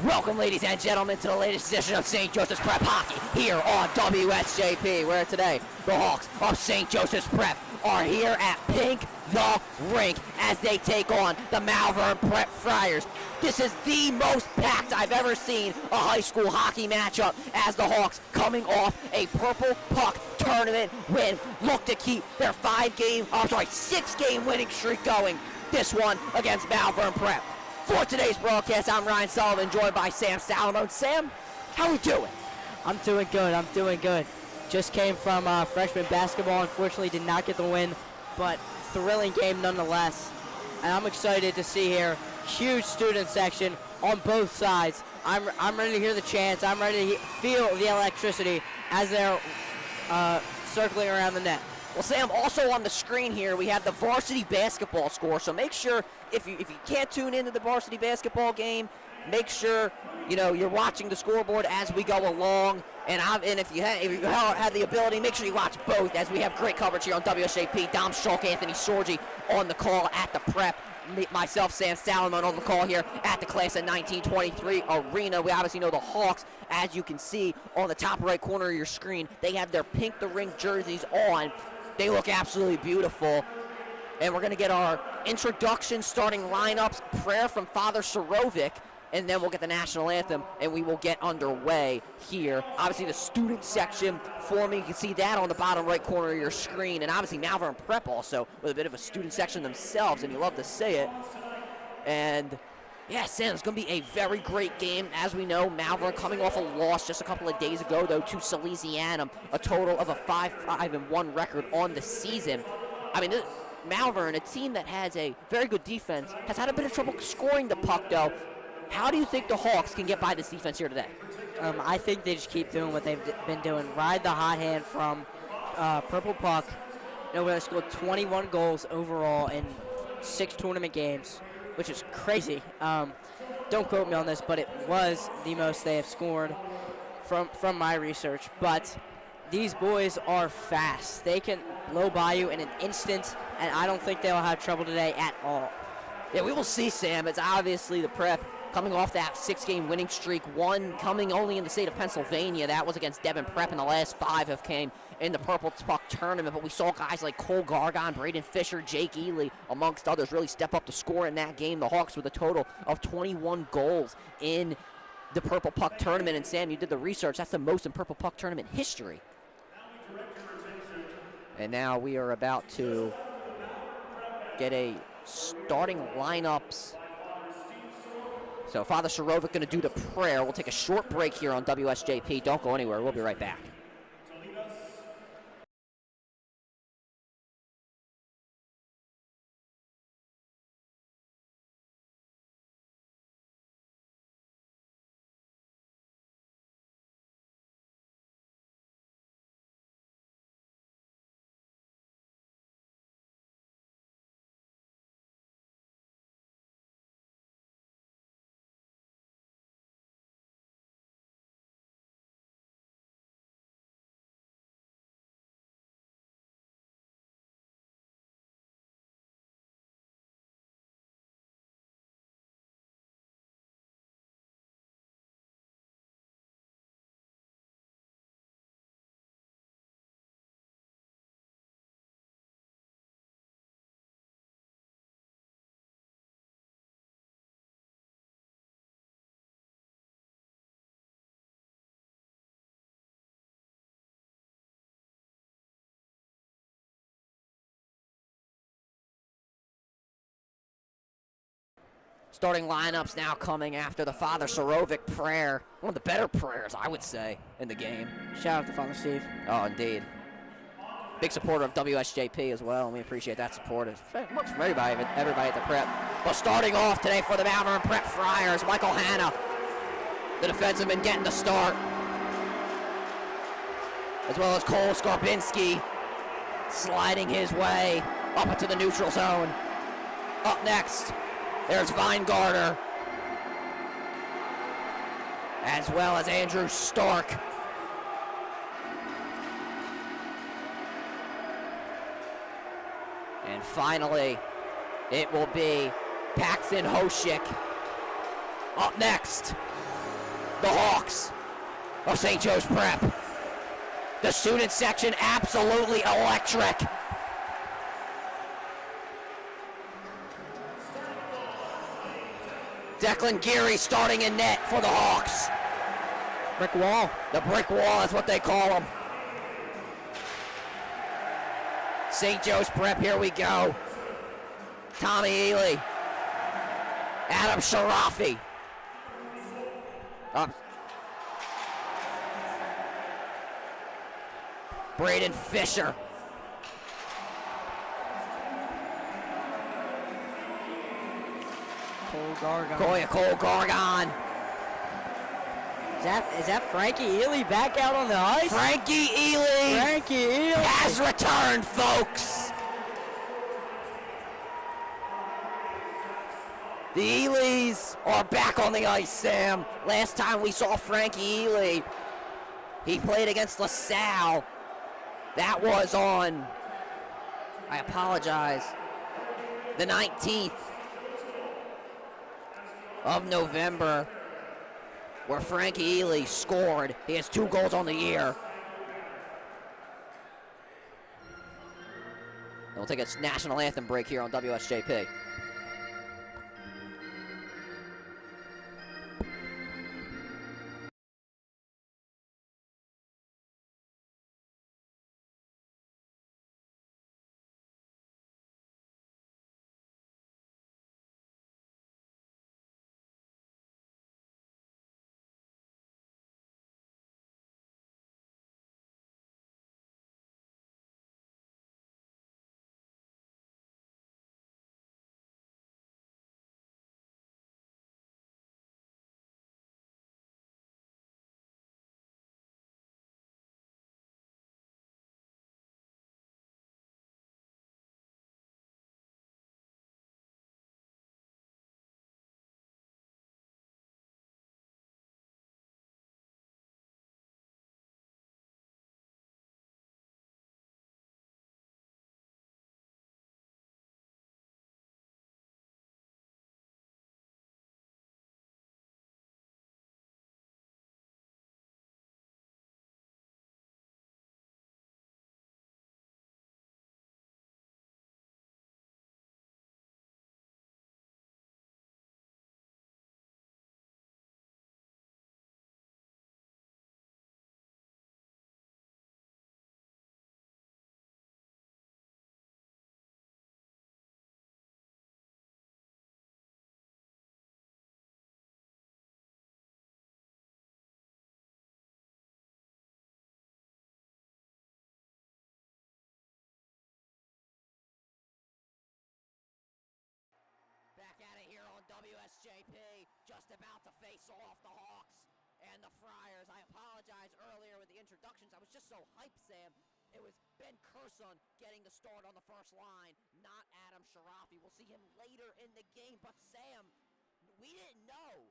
Welcome, ladies and gentlemen, to the latest edition of St. Joseph's Prep Hockey here on WSJP, where today the Hawks of St. Joseph's Prep are here at Pink the Rink as they take on the Malvern Prep Friars. This is the most packed I've ever seen a high school hockey matchup as the Hawks, coming off a Purple Puck tournament win, look to keep their 6-game winning streak going. This one against Malvern Prep. For today's broadcast, I'm Ryan Sullivan, joined by Sam Salamone. Sam, how are we doing? I'm doing good. Just came from freshman basketball. Unfortunately, did not get the win, but thrilling game nonetheless. And I'm excited to see here, huge student section on both sides. I'm ready to hear the chants. I'm ready to feel the electricity as they're circling around the net. Well, Sam, also on the screen here, we have the varsity basketball score. So make sure, if you can't tune into the varsity basketball game, make sure you're watching the scoreboard as we go along. And if you have the ability, make sure you watch both, as we have great coverage here on WSJP. Dom Schulk, Anthony Sorgi on the call at the Prep. Myself, Sam Salamone, on the call here at the Class of 1923 arena. We obviously know the Hawks, as you can see on the top right corner of your screen. They have their Pink the Rink jerseys on. They look absolutely beautiful. And we're going to get our introduction, starting lineups, prayer from Father Sorovic, and then we'll get the national anthem, and we will get underway here. Obviously, the student section forming, you can see that on the bottom right corner of your screen, and obviously Malvern Prep also with a bit of a student section themselves, and you love to see it. And yeah, Sam, it's going to be a very great game. As we know, Malvern coming off a loss just a couple of days ago, though, to Salesianum, a total of a 5-5-1 record on the season. I mean, Malvern, a team that has a very good defense, has had a bit of trouble scoring the puck, though. How do you think the Hawks can get by this defense here today? I think they just keep doing what they've been doing. Ride the hot hand from Purple Puck. They scored 21 goals overall in 6 tournament games, which is crazy. Don't quote me on this, but it was the most they have scored from my research. But these boys are fast. They can blow by you in an instant, and I don't think they'll have trouble today at all. Yeah, we will see, Sam. It's obviously the Prep coming off that 6-game winning streak, one coming only in the state of Pennsylvania. That was against Devon Prep, and the last 5 have came in the Purple Puck tournament. But we saw guys like Cole Gargon, Braden Fisher, Jake Ely, amongst others, really step up to score in that game. The Hawks with a total of 21 goals in the Purple Puck tournament. And Sam, you did the research. That's the most in Purple Puck tournament history. And now we are about to get a starting lineups. So Father Sorovic going to do the prayer. We'll take a short break here on WSJP. Don't go anywhere. We'll be right back. Starting lineups now coming after the Father Sorovic prayer. One of the better prayers, I would say, in the game. Shout out to Father Steve. Oh, indeed. Big supporter of WSJP as well, and we appreciate that support. It works for everybody at the Prep. But starting off today for the Malvern Prep Friars, Michael Hanna, the defenseman, getting the start. As well as Cole Skarbinski sliding his way up into the neutral zone. Up next, there's Weingarter, as well as Andrew Stark. And finally, it will be Paxton Hoshik. Up next, the Hawks of St. Joe's Prep. The student section absolutely electric. Declan Geary starting in net for the Hawks. Brick wall. The brick wall is what they call them. St. Joe's Prep, here we go. Tommy Ely. Adam Sharafi. Up. Braden Fisher. Cole Gargon. Is that Frankie Ely back out on the ice? Frankie Ely has returned, folks. The Elys are back on the ice, Sam. Last time we saw Frankie Ely, he played against LaSalle. That was on, I apologize, the 19th of November, where Frankie Ely scored. He has 2 goals on the year. And we'll take a national anthem break here on WSJP. Back at it here on WSJP, just about to face off the Hawks and the Friars. I apologize earlier with the introductions. I was just so hyped, Sam. It was Ben Curson getting the start on the first line, not Adam Sharafi. We'll see him later in the game. But, Sam, we didn't know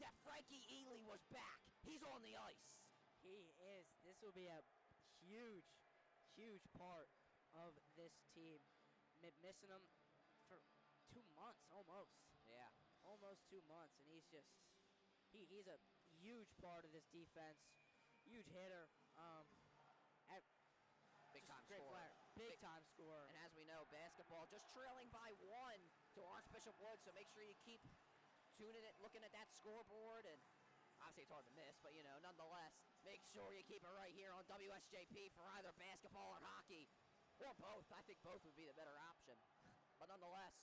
that Frankie Ely was back. He's on the ice. He is. This will be a huge, huge part of this team. Missing him for 2 months almost. Yeah. Almost 2 months, and he's a huge part of this defense. Huge hitter. Big time great scorer. Big time scorer. And as we know, basketball just trailing by 1 to Archbishop Wood, so make sure you keep tuning it, looking at that scoreboard, and obviously it's hard to miss, but nonetheless, make sure you keep it right here on WSJP for either basketball or hockey, or both. I think both would be the better option, but nonetheless.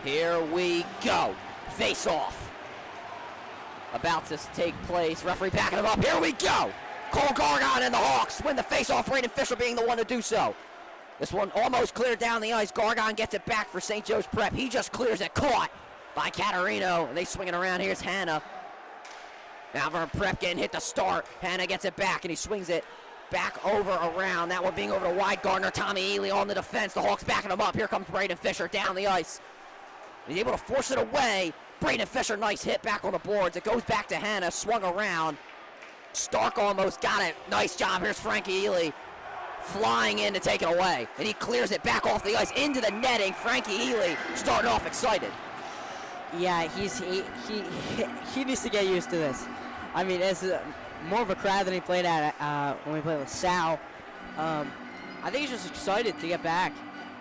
Here we go. Face off. About to take place. Referee backing him up. Here we go. Cole Gargon and the Hawks win the face-off. Braden Fisher being the one to do so. This one almost cleared down the ice. Gargon gets it back for St. Joe's Prep. He just clears it. Caught by Caterino. And they swing it around. Here's Hannah. Malvern Prep getting hit to start. Hannah gets it back, and he swings it back over around. That one being over to Wide Gardner. Tommy Ely on the defense. The Hawks backing him up. Here comes Braden Fisher down the ice. He's able to force it away. Braden Fisher, nice hit back on the boards. It goes back to Hannah, swung around. Stark almost got it. Nice job. Here's Frankie Ely. flying in to take it away. And he clears it back off the ice into the netting. Frankie Ely starting off excited. Yeah, he needs to get used to this. I mean, it's more of a crowd than he played at when we played with Sal. I think he's just excited to get back.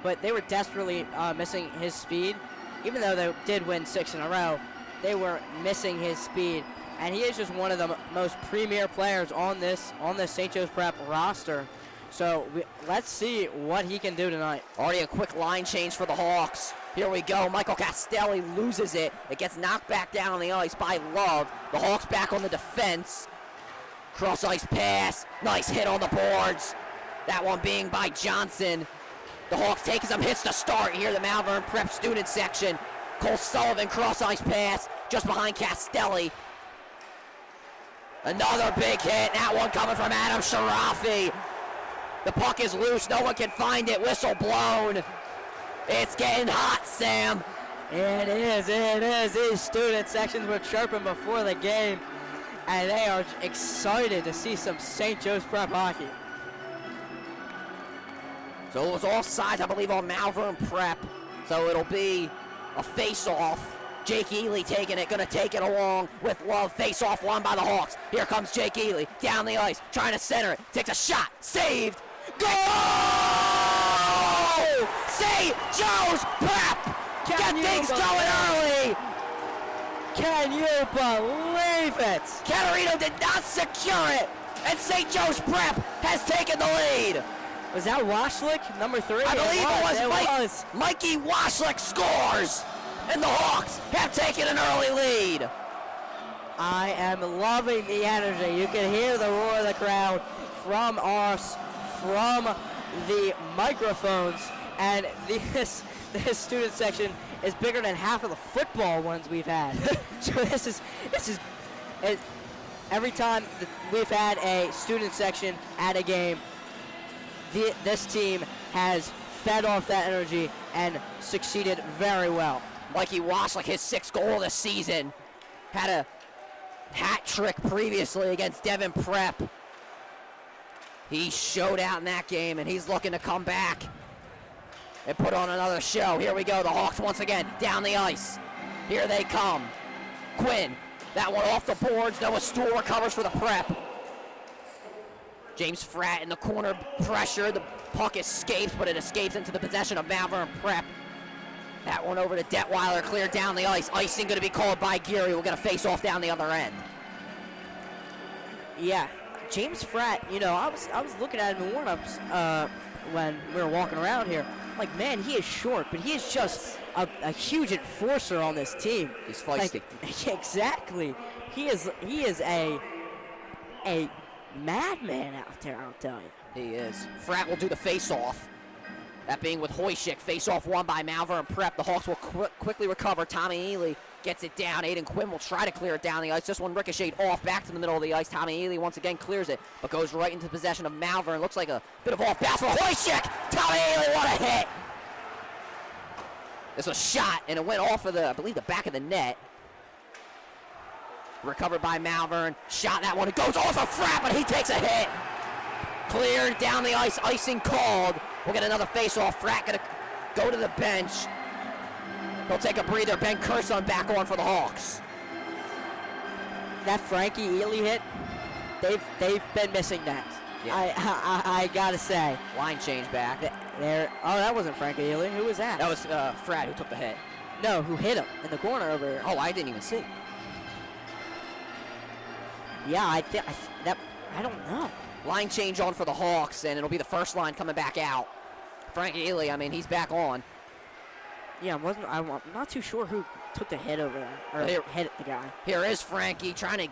But they were desperately missing his speed. Even though they did win 6 in a row, they were missing his speed. And he is just one of the most premier players on this St. Joe's Prep roster. So let's see what he can do tonight. Already a quick line change for the Hawks. Here we go. Michael Castelli loses it. It gets knocked back down on the ice by Love. The Hawks back on the defense. Cross ice pass. Nice hit on the boards. That one being by Johnson. The Hawks taking some hits to start here. The Malvern Prep student section. Cole Sullivan cross ice pass just behind Castelli. Another big hit. That one coming from Adam Sharafi. The puck is loose. No one can find it. Whistle blown. It's getting hot, Sam. It is. These student sections were chirping before the game, and they are excited to see some St. Joe's Prep hockey. So it was offsides, I believe, on Malvern Prep. So it'll be a face-off. Jake Ely taking it, gonna take it along with Love. Face-off won by the Hawks. Here comes Jake Ely down the ice, trying to center it. Takes a shot, saved. Goal! St. Joe's Prep! Get things going early! Can you believe it? Caterino did not secure it, and St. Joe's Prep has taken the lead. Was that Washlick, number 3? I believe it was. Mikey Washlick scores, and the Hawks have taken an early lead. I am loving the energy. You can hear the roar of the crowd from us, from the microphones, and this student section is bigger than half of the football ones we've had. So this is every time we've had a student section at a game, this team has fed off that energy and succeeded very well. Mikey Washlick, his 6th goal of the season, had a hat trick previously against Devon Prep. He showed out in that game, and he's looking to come back and put on another show. Here we go, the Hawks once again down the ice. Here they come. Quinn, that one off the boards. Noah Stool recovers for the Prep. James Fratt in the corner, pressure. The puck escapes, but it escapes into the possession of Malvern Prep. That one over to Detweiler, cleared down the ice. Icing going to be called by Geary. We're going to face off down the other end. Yeah, James Fratt, you know, I was looking at him in warm-ups when we were walking around here. I'm like, man, he is short, but he is just a huge enforcer on this team. He's feisty. Like, exactly. He is a madman out there, I'll tell you. He is. Fratt will do the face-off. That being with Hoyshik. Face-off won by Malvern Prep. The Hawks will quickly recover. Tommy Ely gets it down. Aiden Quinn will try to clear it down the ice. This one ricocheted off back to the middle of the ice. Tommy Ely once again clears it, but goes right into possession of Malvern. Looks like a bit of off bounce for Hoyshik. Tommy Ely, what a hit! This was shot, and it went off of I believe, the back of the net. Recovered by Malvern. Shot that one. It goes off of Fratt, but he takes a hit. Cleared down the ice. Icing called. We'll get another face-off. Fratt going to go to the bench. He'll take a breather. Ben Curson back on for the Hawks. That Frankie Ely hit, they've been missing that. Yeah. I gotta say. Line change back. There. Oh, that wasn't Frankie Ely. Who was that? That was Fratt who took the hit. No, who hit him in the corner over here. Oh, I didn't even see. Yeah, I don't know. Line change on for the Hawks, and it'll be the first line coming back out. Frankie Ely, I mean, he's back on. Yeah, I'm not too sure who took the hit over there, or hit the guy. Here is Frankie trying to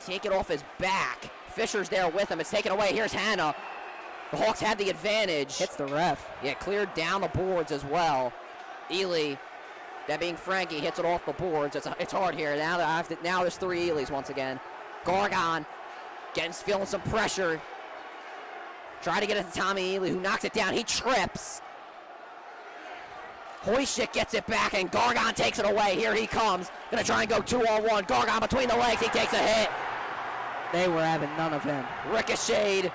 take it off his back. Fisher's there with him. It's taken away. Here's Hanna. The Hawks had the advantage. Hits the ref. Yeah, cleared down the boards as well. Ely, that being Frankie, hits it off the boards. It's hard here. Now there's 3 Elys once again. Gorgon feeling some pressure. Try to get it to Tommy Ely, who knocks it down. He trips. Hoyshik gets it back, and Gorgon takes it away. Here he comes. Going to try and go 2-on-1. Gorgon between the legs. He takes a hit. They were having none of him. Ricocheted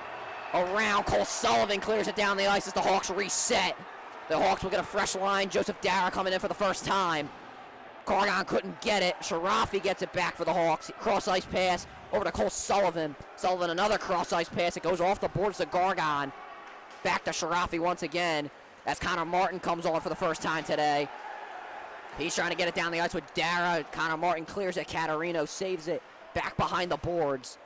around. Cole Sullivan clears it down the ice as the Hawks reset. The Hawks will get a fresh line. Joseph Dara coming in for the first time. Gargon couldn't get it. Sharafi gets it back for the Hawks. Cross-ice pass over to Cole Sullivan. Sullivan, another cross-ice pass. It goes off the boards to Gargon. Back to Sharafi once again as Connor Martin comes on for the first time today. He's trying to get it down the ice with Dara. Connor Martin clears it. Caterino saves it back behind the boards.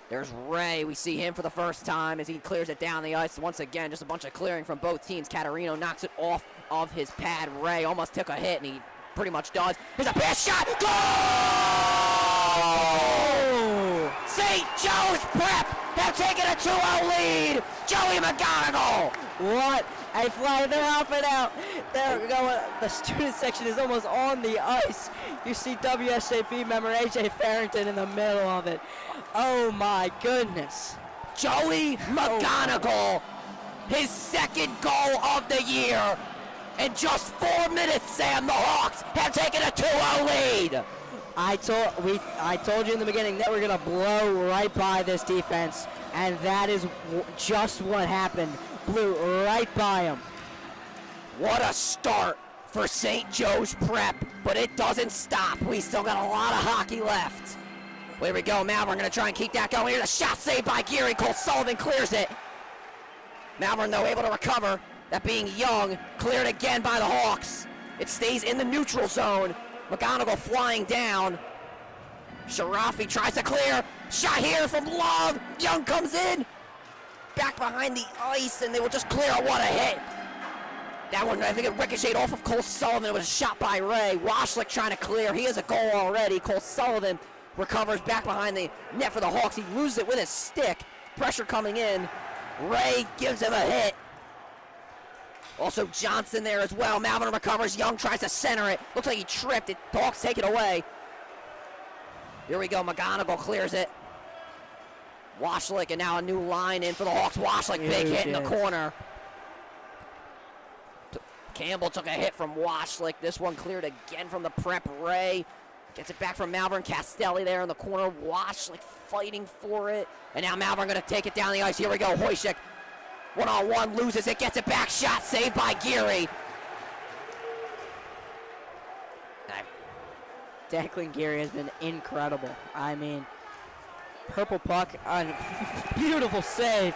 There's Ray. We see him for the first time as he clears it down the ice. Once again, just a bunch of clearing from both teams. Caterino knocks it off of his pad. Ray almost took a hit, and he pretty much does. Here's a pass shot. Goal! St. Joe's Prep have taken a 2-0 lead. Joey McGonigal. What a fly. They're hopping out. They're going. The student section is almost on the ice. You see WSJP member AJ Farrington in the middle of it. Oh my goodness. Joey McGonigal, his second goal of the year. In just 4 minutes, Sam, the Hawks have taken a 2-0 lead. I told you in the beginning that we're gonna blow right by this defense, and that is just what happened. Blew right by them. What a start for St. Joe's Prep, but it doesn't stop. We still got a lot of hockey left. Here we go. Malvern going to try and keep that going. Here's a shot saved by Geary. Cole Sullivan clears it. Malvern, though, able to recover. That being Young, cleared again by the Hawks. It stays in the neutral zone. McGonigal flying down. Sharafi tries to clear. Shot here from Love. Young comes in. Back behind the ice, and they will just clear. What a hit. That one, I think it ricocheted off of Cole Sullivan. It was a shot by Ray. Washlick trying to clear. He has a goal already. Cole Sullivan recovers back behind the net for the Hawks. He loses it with his stick. Pressure coming in. Ray gives him a hit. Also Johnson there as well. Malvern recovers. Young tries to center it. Looks like he tripped it. The Hawks take it away. Here we go. McGonigal clears it. Washlick, and now a new line in for the Hawks. Washlick, big hit in the corner. Campbell took a hit from Washlick. This one cleared again from the Prep. Ray gets it back from Malvern. Castelli there in the corner. Washlick fighting for it. And now Malvern going to take it down the ice. Here we go. Hoyshek, one-on-one, loses it. Gets it back. Shot saved by Geary. Declan Geary has been incredible. I mean, purple puck, beautiful save.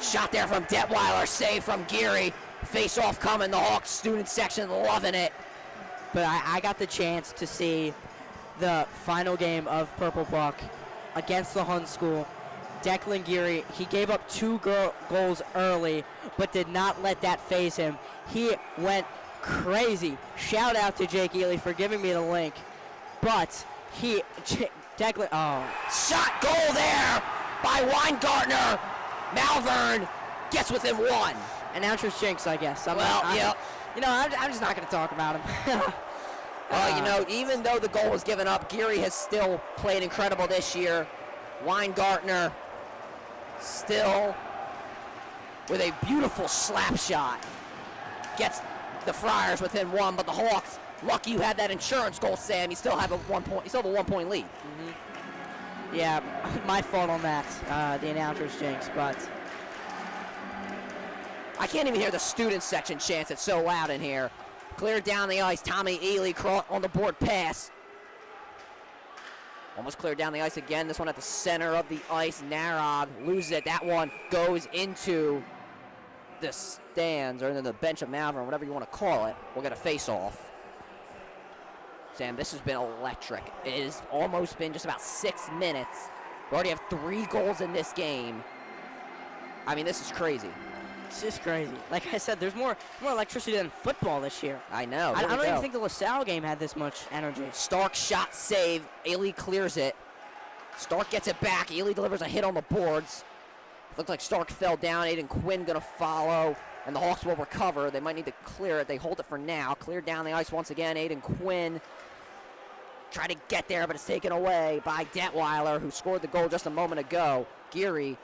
Shot there from Detweiler. Save from Geary. Face-off coming. The Hawks student section loving it. But I got the chance to see the final game of Purple Puck against the Hun School. Declan Geary, he gave up 2 goals early, but did not let that phase him. He went crazy. Shout out to Jake Ely for giving me the link. But Declan, Shot goal there by Weingartner. Malvern gets within 1. Announcer's jinx, I guess. I'm just not going to talk about him. Even though the goal was given up, Geary has still played incredible this year. Weingartner still with a beautiful slap shot. Gets the Friars within 1, but the Hawks, lucky you had that insurance goal, Sam. You still have a 1 point. You still have a 1-point lead. Mm-hmm. Yeah, my fault on that. The announcer's jinx, but I can't even hear the student section chants. It's so loud in here. Cleared down the ice. Tommy Ely on the board pass. Almost cleared down the ice again. This one at the center of the ice. Narog loses it. That one goes into the stands, or into the bench of Malvern, whatever you want to call it. We'll get a face-off. Sam, this has been electric. It has almost been just about 6 minutes. We already have 3 goals in this game. I mean, this is crazy. It's just crazy. Like I said, there's more electricity than football this year. I know. I don't even think the LaSalle game had this much energy. Stark shot save. Ely clears it. Stark gets it back. Ely delivers a hit on the boards. Looks like Stark fell down. Aiden Quinn going to follow, and the Hawks will recover. They might need to clear it. They hold it for now. Cleared down the ice once again. Aiden Quinn try to get there, but it's taken away by Detweiler, who scored the goal just a moment ago. Geary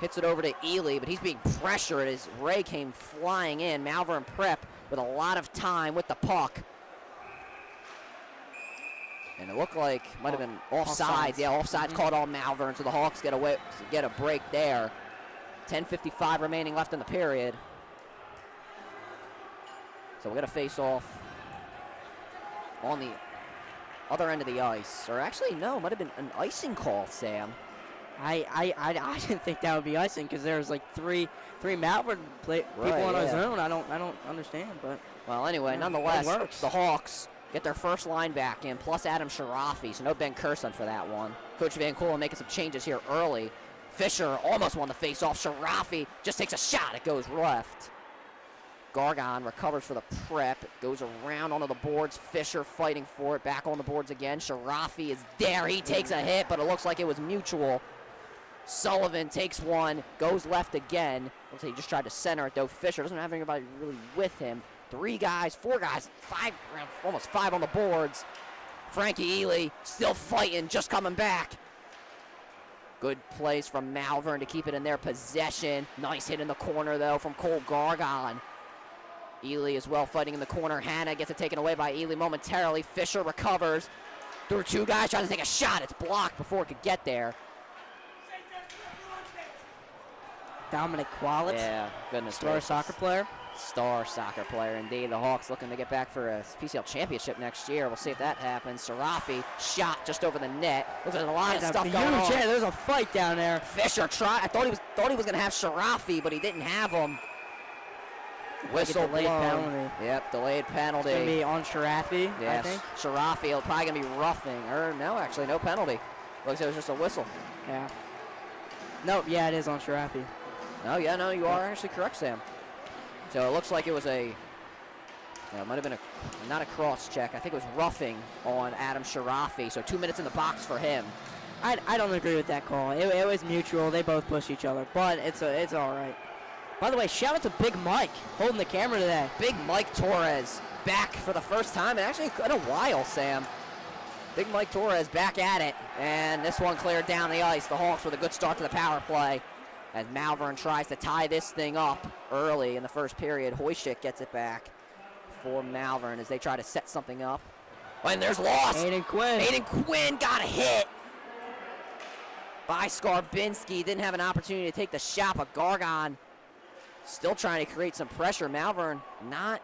hits it over to Ely, but he's being pressured as Ray came flying in. Malvern Prep with a lot of time with the puck. And it looked like might have been offsides. Offsides. Yeah, offsides called on Malvern, so the Hawks get a break there. 10:55 remaining left in the period. So we're going to face off on the other end of the ice. Or actually, no, it might have been an icing call, Sam. I didn't think that would be icing because there was like three Malvern people on our zone. I don't understand, but well, anyway, yeah, nonetheless, the Hawks get their first line back in, plus Adam Sharafi, so no Ben Kurson for that one. Coach Van Koolen making some changes here early. Fisher almost won the face-off. Sharafi just takes a shot. It goes left. Gargon recovers for the prep. It goes around onto the boards. Fisher fighting for it. Back on the boards again. Sharafi is there. He takes a hit, but it looks like it was mutual. Sullivan takes one, goes left again. Looks like he just tried to center it, though. Fisher doesn't have anybody really with him. 3 guys, 4 guys, 5, almost 5 on the boards. Frankie Ely still fighting, just coming back. Good plays from Malvern to keep it in their possession. Nice hit in the corner, though, from Cole Gargon. Ely as well fighting in the corner. Hanna gets it taken away by Ely momentarily. Fisher recovers. Through 2 guys trying to take a shot. It's blocked before it could get there. Dominic Qualit. Yeah, goodness Star gracious. soccer player. Star soccer player, indeed. The Hawks looking to get back for a PCL championship next year. We'll see if that happens. Sarafi shot just over the net. Looks like there's a lot of stuff going on. Yeah, there's a fight down there. Fisher tried. I thought he was going to have Sharafi, but he didn't have him. Whistle delayed blown. penalty. Yep, delayed penalty. It's going to be on Sharafi, yes. I think. Sharafi probably going to be roughing. Or no, actually, no penalty. Looks like it was just a whistle. Yeah. Nope, yeah, it is on Sharafi. Oh, yeah, no, you are actually correct, Sam. So it looks like it was it might have been not a cross check. I think it was roughing on Adam Sharafi. So 2 minutes in the box for him. I don't agree with that call. It was mutual. They both pushed each other, but it's all right. By the way, shout out to Big Mike holding the camera today. Big Mike Torres back for the first time, and actually in a while, Sam. Big Mike Torres back at it, and this one cleared down the ice. The Hawks with a good start to the power play. As Malvern tries to tie this thing up early in the first period. Hoyshik gets it back for Malvern as they try to set something up. And there's loss. Aiden Quinn got a hit by Skarbinski. Didn't have an opportunity to take the shot, but Gargon still trying to create some pressure. Malvern not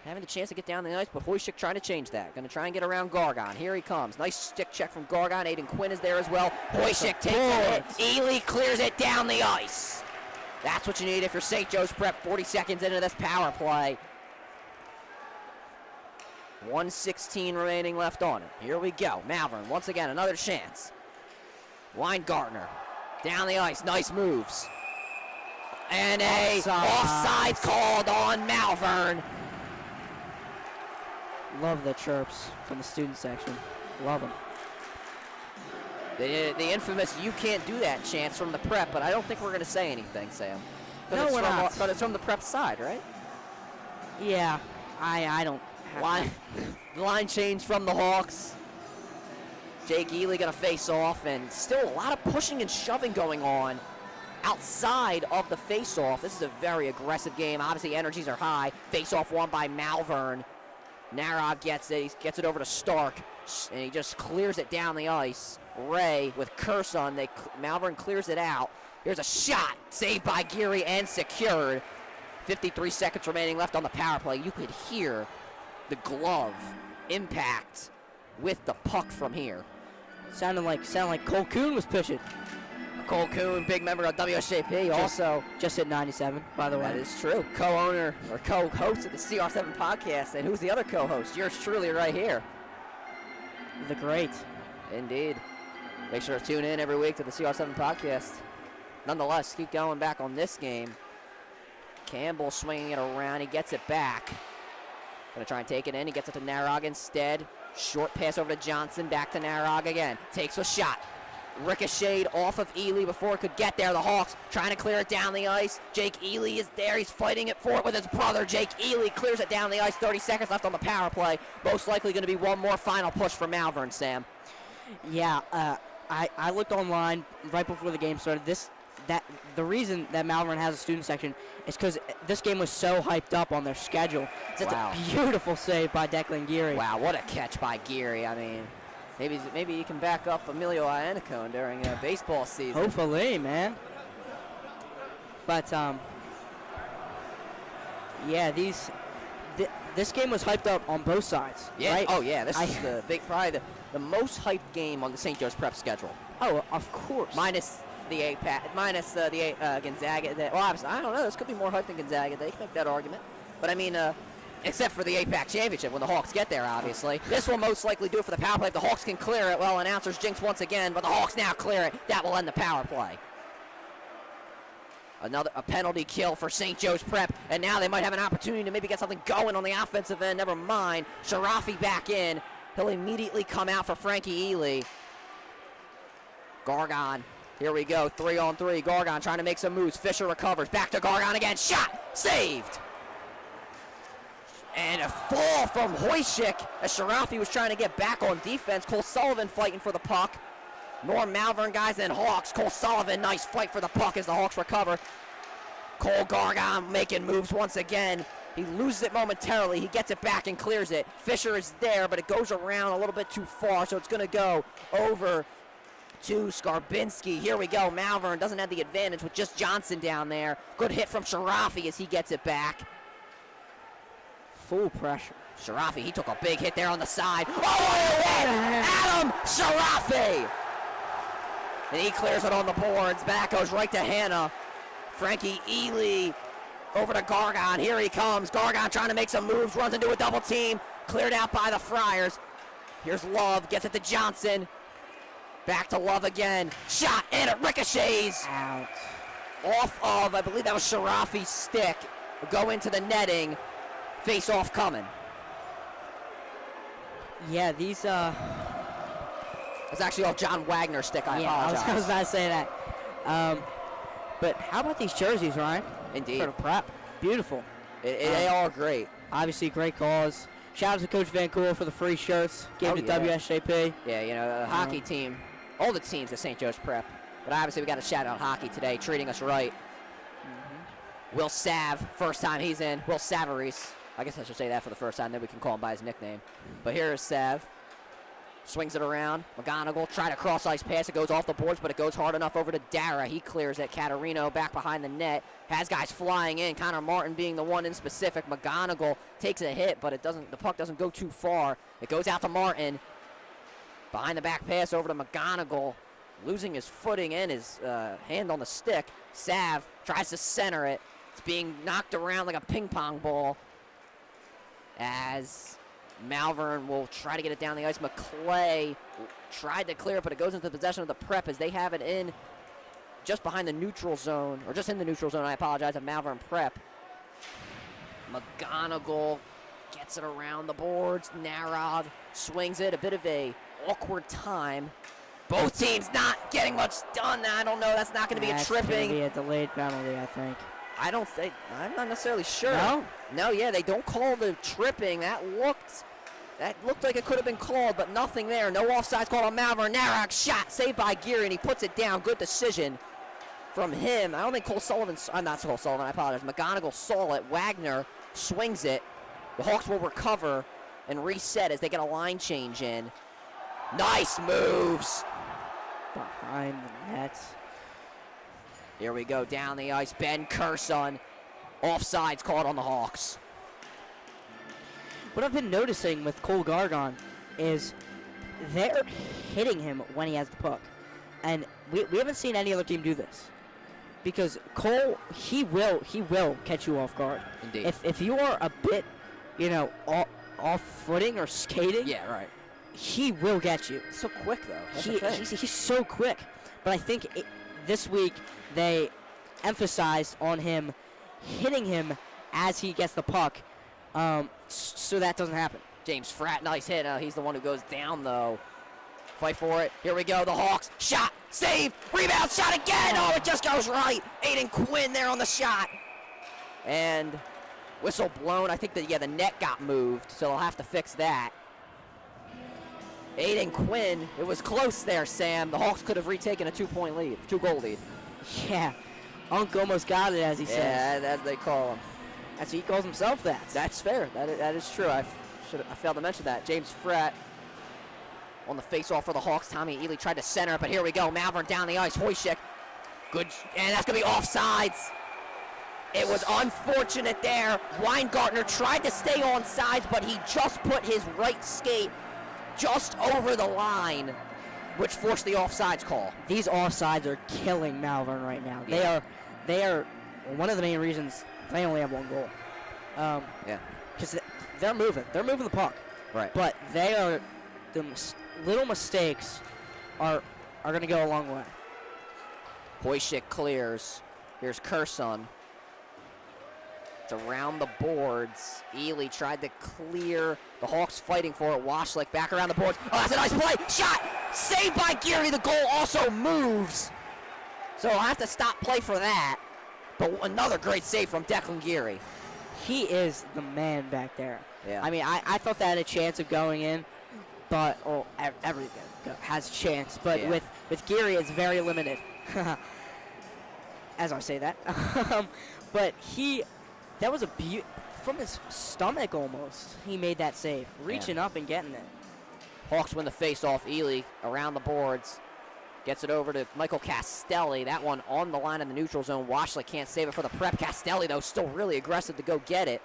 having the chance to get down the ice, but Hoyshik trying to change that. Going to try and get around Gargon. Here he comes. Nice stick check from Gargon. Aiden Quinn is there as well. Hoyshik takes it. Ely clears it down the ice. That's what you need if you're St. Joe's Prep 40 seconds into this power play. 1:16 remaining left on it. Here we go. Malvern, once again, another chance. Weingartner down the ice. Nice moves. And a offside called on Malvern. Love the chirps from the student section. Love them. The infamous "you can't do that" chance from the prep, but I don't think we're going to say anything, Sam. No, we're not. But it's from the prep side, right? Yeah, I don't. Line change from the Hawks. Jake Ely going to face off, and still a lot of pushing and shoving going on outside of the face-off. This is a very aggressive game. Obviously, energies are high. Face-off won by Malvern. Narog gets it. He gets it over to Stark, and he just clears it down the ice. Ray with Curson. Malvern clears it out. Here's a shot. Saved by Geary and secured. 53 seconds remaining left on the power play. You could hear the glove impact with the puck from here. Sounded like Cole Kuhn was pitching. Cole Kuhn, big member of WSJP, also just hit 97, by the way. That is true. Co-owner or co-host of the CR7 podcast. And who's the other co-host? Yours truly right here. The great. Indeed. Make sure to tune in every week to the CR7 podcast. Nonetheless, keep going back on this game. Campbell swinging it around. He gets it back. Going to try and take it in. He gets it to Narog instead. Short pass over to Johnson. Back to Narog again. Takes a shot. Ricocheted off of Ely before it could get there. The Hawks trying to clear it down the ice. Jake Ely is there. He's fighting it for it with his brother. Jake Ely clears it down the ice. 30 seconds left on the power play. Most likely going to be one more final push for Malvern, Sam. Yeah, I looked online right before the game started. that the reason that Malvern has a student section is because this game was so hyped up on their schedule. It's Wow. a beautiful save by Declan Geary. Wow, what a catch by Geary. I mean, maybe he can back up Emilio Iannicone during baseball season. Hopefully, man. But yeah, this game was hyped up on both sides. Yeah. Right? Oh yeah. This is probably the most hyped game on the St. Joe's Prep schedule. Oh, of course. Minus the Gonzaga. Well, obviously, I don't know. This could be more hyped than Gonzaga. They can make that argument. But I mean, except for the APAC championship when the Hawks get there, obviously. This will most likely do it for the power play. If the Hawks can clear it, well, announcers jinx once again, but the Hawks now clear it. That will end the power play. A penalty kill for St. Joe's Prep, and now they might have an opportunity to maybe get something going on the offensive end. Never mind. Sharafi back in. He'll immediately come out for Frankie Ely. Gargon. Here we go. 3-on-3. Gargon trying to make some moves. Fisher recovers. Back to Gargon again. Shot. Saved. And a fall from Hoyshik as Sharafi was trying to get back on defense. Cole Sullivan fighting for the puck. More Malvern guys than Hawks. Cole Sullivan, nice fight for the puck as the Hawks recover. Cole Gargon making moves once again. He loses it momentarily. He gets it back and clears it. Fisher is there, but it goes around a little bit too far, so it's going to go over to Skarbinski. Here we go. Malvern doesn't have the advantage with just Johnson down there. Good hit from Sharafi as he gets it back. Full pressure. Sharafi, he took a big hit there on the side. Oh, what a hit! Adam Sharafi! And he clears it on the boards. Back goes right to Hannah. Frankie Ely over to Gargon. Here he comes. Gargon trying to make some moves. Runs into a double team. Cleared out by the Friars. Here's Love. Gets it to Johnson. Back to Love again. Shot, and it ricochets. Out. Off of, I believe that was Sharafi's stick. Go into the netting. Face off coming. Yeah, these It's actually off John Wagner's stick. I apologize. I was about to say that. But how about these jerseys, Ryan? Indeed. For the Prep. Beautiful. They are great. Obviously, great cause. Shout out to Coach Vancouver for the free shirts. Gave to WSJP. Yeah, you know, the hockey team, all the teams at St. Joe's Prep. But obviously, we got to shout out hockey today, treating us right. Will Sav, first time he's in. Will Savarese. I guess I should say that for the first time, then we can call him by his nickname. But here is Sav. Swings it around. McGonigal tried a cross-ice pass. It goes off the boards, but it goes hard enough over to Dara. He clears it. Caterino back behind the net. Has guys flying in. Connor Martin being the one in specific. McGonigal takes a hit, but the puck doesn't go too far. It goes out to Martin. Behind the back pass over to McGonigal. Losing his footing and his hand on the stick. Sav tries to center it. It's being knocked around like a ping pong ball. As Malvern will try to get it down the ice. McClay tried to clear it, but it goes into the possession of the Prep as they have it in just behind the neutral zone, or just in the neutral zone, I apologize, of Malvern Prep. McGonigal gets it around the boards. Narog swings it. A bit of a awkward time. Both teams not getting much done. I don't know. That's not going to be a tripping. That's going to be a delayed penalty, I think. I'm not necessarily sure. No? No, yeah, they don't call the tripping. That looked like it could have been called, but nothing there. No offsides called on Malvern. Narok shot, saved by Geary, and he puts it down. Good decision from him. I don't think Cole Sullivan, not Cole Sullivan, I apologize. McGonigal saw it. Wagner swings it. The Hawks will recover and reset as they get a line change in. Nice moves. Behind the net. Here we go, down the ice. Ben Curson. Offsides called on the Hawks. What I've been noticing with Cole Gargon is they're hitting him when he has the puck. And we haven't seen any other team do this. Because Cole, he will catch you off guard. Indeed. If you are a bit, off footing or skating, Yeah, right. he will get you. So quick, though. That's the thing. He's so quick. But I think this week they emphasized on him hitting him as he gets the puck, so that doesn't happen. James Fratt, nice hit. He's the one who goes down, though. Fight for it. Here we go. The Hawks. Shot. Save. Rebound. Shot again. Oh, it just goes right. Aiden Quinn there on the shot. And whistle blown. I think that, the net got moved, so they'll have to fix that. Aiden Quinn. It was close there, Sam. The Hawks could have retaken a 2-goal lead. Yeah. Unk almost got it, as he says. Yeah, as they call him. That's he calls himself that. That's fair. That is true. I failed to mention that. James Frett on the face-off for the Hawks. Tommy Ely tried to center it, but here we go. Malvern down the ice. Hoyshik. Good. And that's going to be offsides. It was unfortunate there. Weingartner tried to stay on sides, but he just put his right skate just over the line, which forced the offsides call. These offsides are killing Malvern right now. Yeah. They are one of the main reasons they only have one goal. Yeah. Because they're moving. They're moving the puck. Right. But they are, little mistakes are going to go a long way. Hoyshik clears. Here's Kurson. It's around the boards. Ely tried to clear. The Hawks fighting for it. Washlick back around the boards. Oh, that's a nice play. Shot! Saved by Geary. The goal also moves. So I'll have to stop play for that. But another great save from Declan Geary. He is the man back there. Yeah. I mean, I thought that had a chance of going in, but everything has a chance. But Yeah. with Geary, it's very limited. As I say that. But that was from his stomach almost. He made that save, reaching up and getting it. Hawks win the face-off. Ely around the boards. Gets it over to Michael Castelli. That one on the line in the neutral zone. Washlick can't save it for the prep. Castelli, though, still really aggressive to go get it.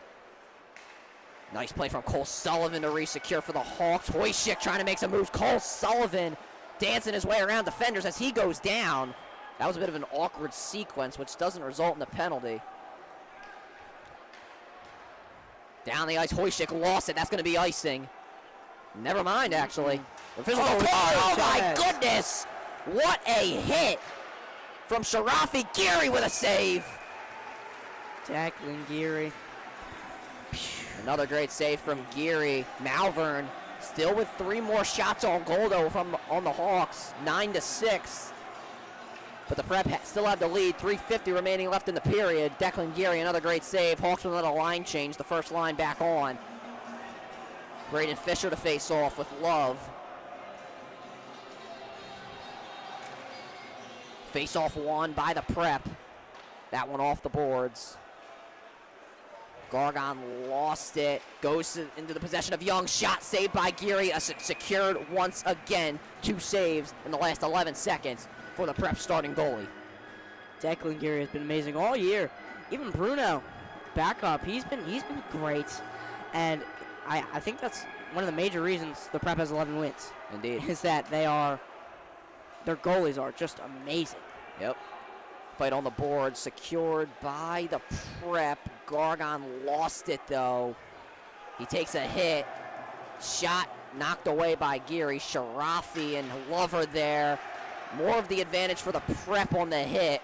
Nice play from Cole Sullivan to re-secure for the Hawks. Hoyshik trying to make some moves. Cole Sullivan dancing his way around defenders as he goes down. That was a bit of an awkward sequence, which doesn't result in a penalty. Down the ice, Hoyshik lost it. That's going to be icing. Never mind, actually. Oh, my goodness! What a hit from Sharafi. Geary with a save. Declan Geary. Another great save from Geary. Malvern still with 3 more shots on goal, though, on the Hawks. 9-6. But the Prep still have the lead. 3:50 remaining left in the period. Declan Geary, another great save. Hawks with another line change. The first line back on. Braden Fisher to face off with Love. Face off won by the Prep. That one off the boards. Gargon lost it. Goes into the possession of Young. Shot saved by Geary. Secured once again. 2 saves in the last 11 seconds for the Prep starting goalie. Declan Geary has been amazing all year. Even Bruno, backup, he's been great. And I think that's one of the major reasons the Prep has 11 wins. Indeed. Is that their goalies are just amazing. Yep. Fight on the board, secured by the Prep. Gargon lost it, though. He takes a hit. Shot knocked away by Geary. Sharafi and Lover there. More of the advantage for the Prep on the hit.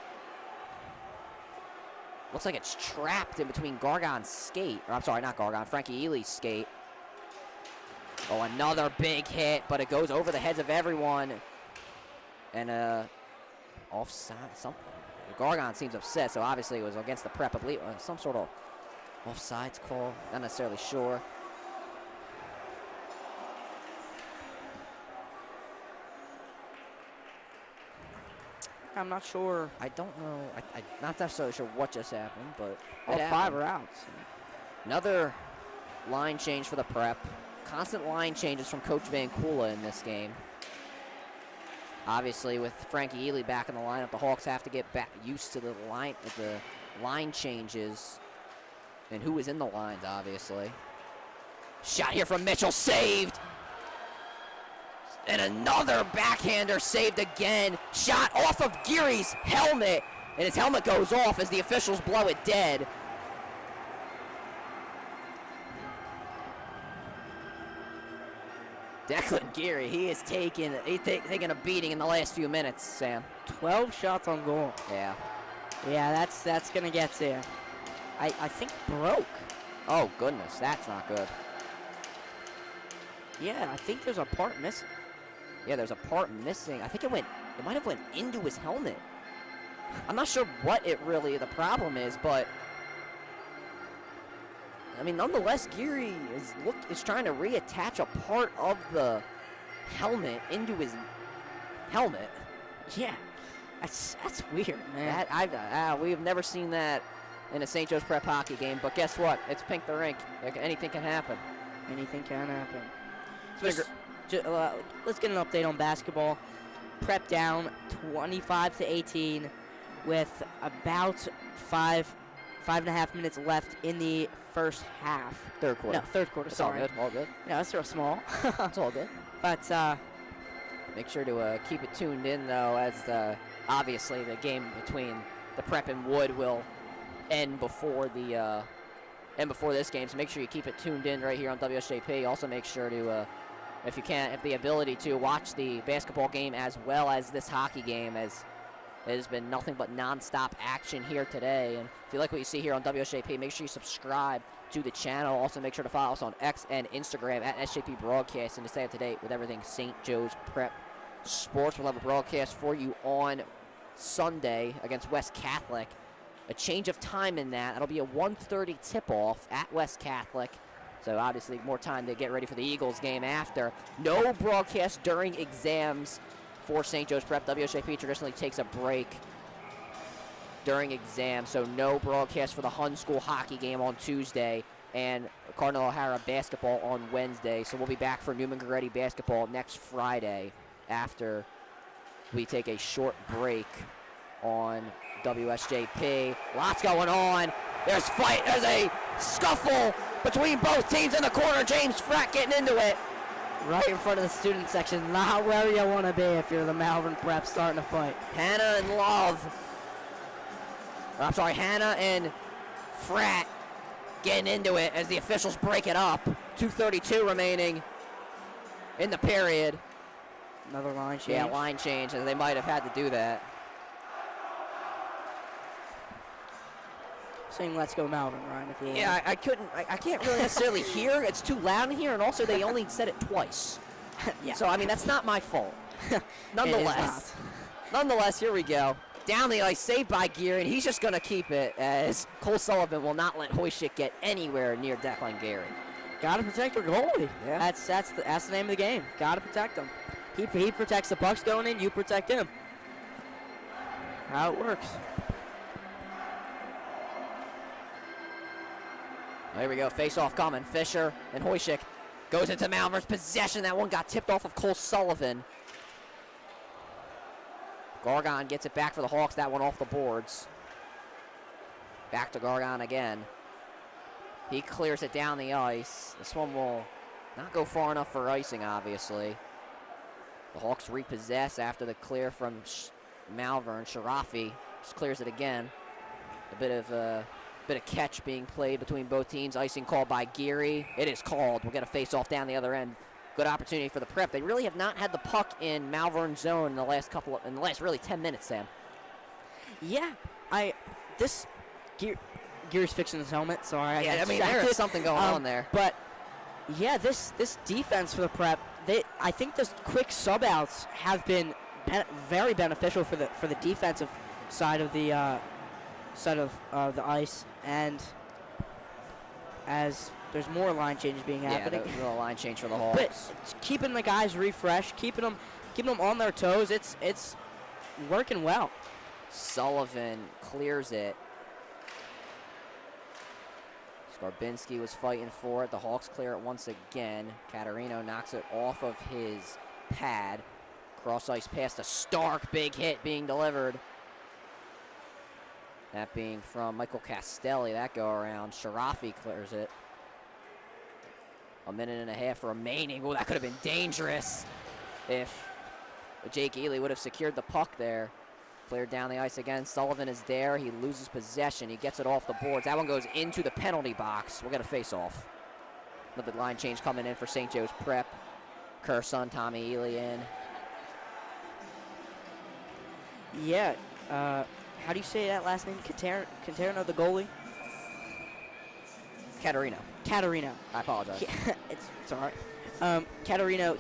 Looks like it's trapped in between Gargon's skate. Or I'm sorry, not Gargon, Frankie Ely's skate. Oh, another big hit, but it goes over the heads of everyone. And offside, something. Gargon seems upset, so obviously it was against the Prep. I believe some sort of offsides call. Not necessarily sure. I'm not sure. I don't know. I'm not necessarily sure what just happened, but All 5 are out. So. Another line change for the Prep. Constant line changes from Coach Van Kula in this game. Obviously, with Frankie Ely back in the lineup, the Hawks have to get back used to the line changes and who is in the lines, obviously. Shot here from Mitchell, saved. And another backhander saved again. Shot off of Geary's helmet, and his helmet goes off as the officials blow it dead. Declan Geary, he is taking a beating in the last few minutes, Sam. 12 shots on goal. Yeah. Yeah, that's gonna get to you. I think it broke. Oh goodness, that's not good. Yeah, I think there's a part missing. Yeah, there's a part missing. I think it might have went into his helmet. I'm not sure what the problem is, but I mean, nonetheless, Geary is trying to reattach a part of the helmet into his helmet. Yeah. That's weird, man. We've never seen that in a St. Joe's Prep hockey game, but guess what? It's Pink the Rink. Anything can happen. Anything can happen. Let's get an update on basketball. Prep down 25-18 with about 5.5 minutes left in the first half. Third quarter. No, third quarter. It's sorry. all good. Yeah, that's real small. It's all good. But make sure to keep it tuned in, though, as obviously the game between the Prep and Wood will end before this game. So make sure you keep it tuned in right here on WSJP. Also make sure to, if you can, have the ability to watch the basketball game as well as this hockey game, as it has been nothing but nonstop action here today. And if you like what you see here on WSJP, make sure you subscribe to the channel. Also make sure to follow us on X and Instagram at SJP Broadcast and to stay up to date with everything St. Joe's Prep Sports. We'll have a broadcast for you on Sunday against West Catholic. A change of time in that. That'll be a 1:30 tip-off at West Catholic. So obviously more time to get ready for the Eagles game after. No broadcast during exams for St. Joe's Prep. WSJP traditionally takes a break during exams, so no broadcast for the Hun School hockey game on Tuesday and Cardinal O'Hara basketball on Wednesday. So we'll be back for Newman Goretti basketball next Friday after we take a short break on WSJP. Lots going on. There's a scuffle between both teams in the corner. James Frack getting into it. Right in front of the student section. Not where you want to be if you're the Malvern Prep starting a fight. Hannah and Fratt getting into it as the officials break it up. 2:32 remaining in the period. Another line change. Yeah, line change, and they might have had to do that. Saying let's go Malvern, Ryan. If you Yeah, I can't really necessarily hear. It's too loud in here, and also they only said it twice. Yeah. So, I mean, that's not my fault. Nonetheless, here we go. Down the ice, saved by Geary, and he's just going to keep it as Cole Sullivan will not let Hoyshik get anywhere near Declan Geary. Got to protect your goalie. Yeah. That's the name of the game. Got to protect him. He protects the pucks going in. You protect him. How it works. There we go. Face-off coming. Fisher and Hoyshik goes into Malvern's possession. That one got tipped off of Cole Sullivan. Gargon gets it back for the Hawks. That one off the boards. Back to Gargon again. He clears it down the ice. This one will not go far enough for icing, obviously. The Hawks repossess after the clear from Malvern. Sharafi just clears it again. A bit of catch being played between both teams. Icing called by Geary. It is called. We'll get a face-off down the other end. Good opportunity for the Prep. They really have not had the puck in Malvern's zone in the last really 10 minutes, Sam. Yeah, Geary's fixing his helmet. Sorry, there is something going on there. But yeah, this defense for the Prep, I think the quick sub-outs have been very beneficial for the defensive side of the ice, and as there's more line changes being happening. Yeah, there's a line change for the Hawks. But keeping the guys refreshed, keeping them on their toes, it's working well. Sullivan clears it. Skarbinski was fighting for it. The Hawks clear it once again. Caterino knocks it off of his pad. Cross ice pass to Stark. Big hit being delivered. That being from Michael Castelli. That go around. Sharafi clears it. A minute and a half remaining. Oh, that could have been dangerous if Jake Ely would have secured the puck there. Cleared down the ice again. Sullivan is there. He loses possession. He gets it off the boards. That one goes into the penalty box. We'll get a face-off. Another line change coming in for St. Joe's Prep. Kerson, Tommy Ely in. Yeah. How do you say that last name? Caterino, the goalie? Caterino. I apologize. Yeah, it's all right. Caterino,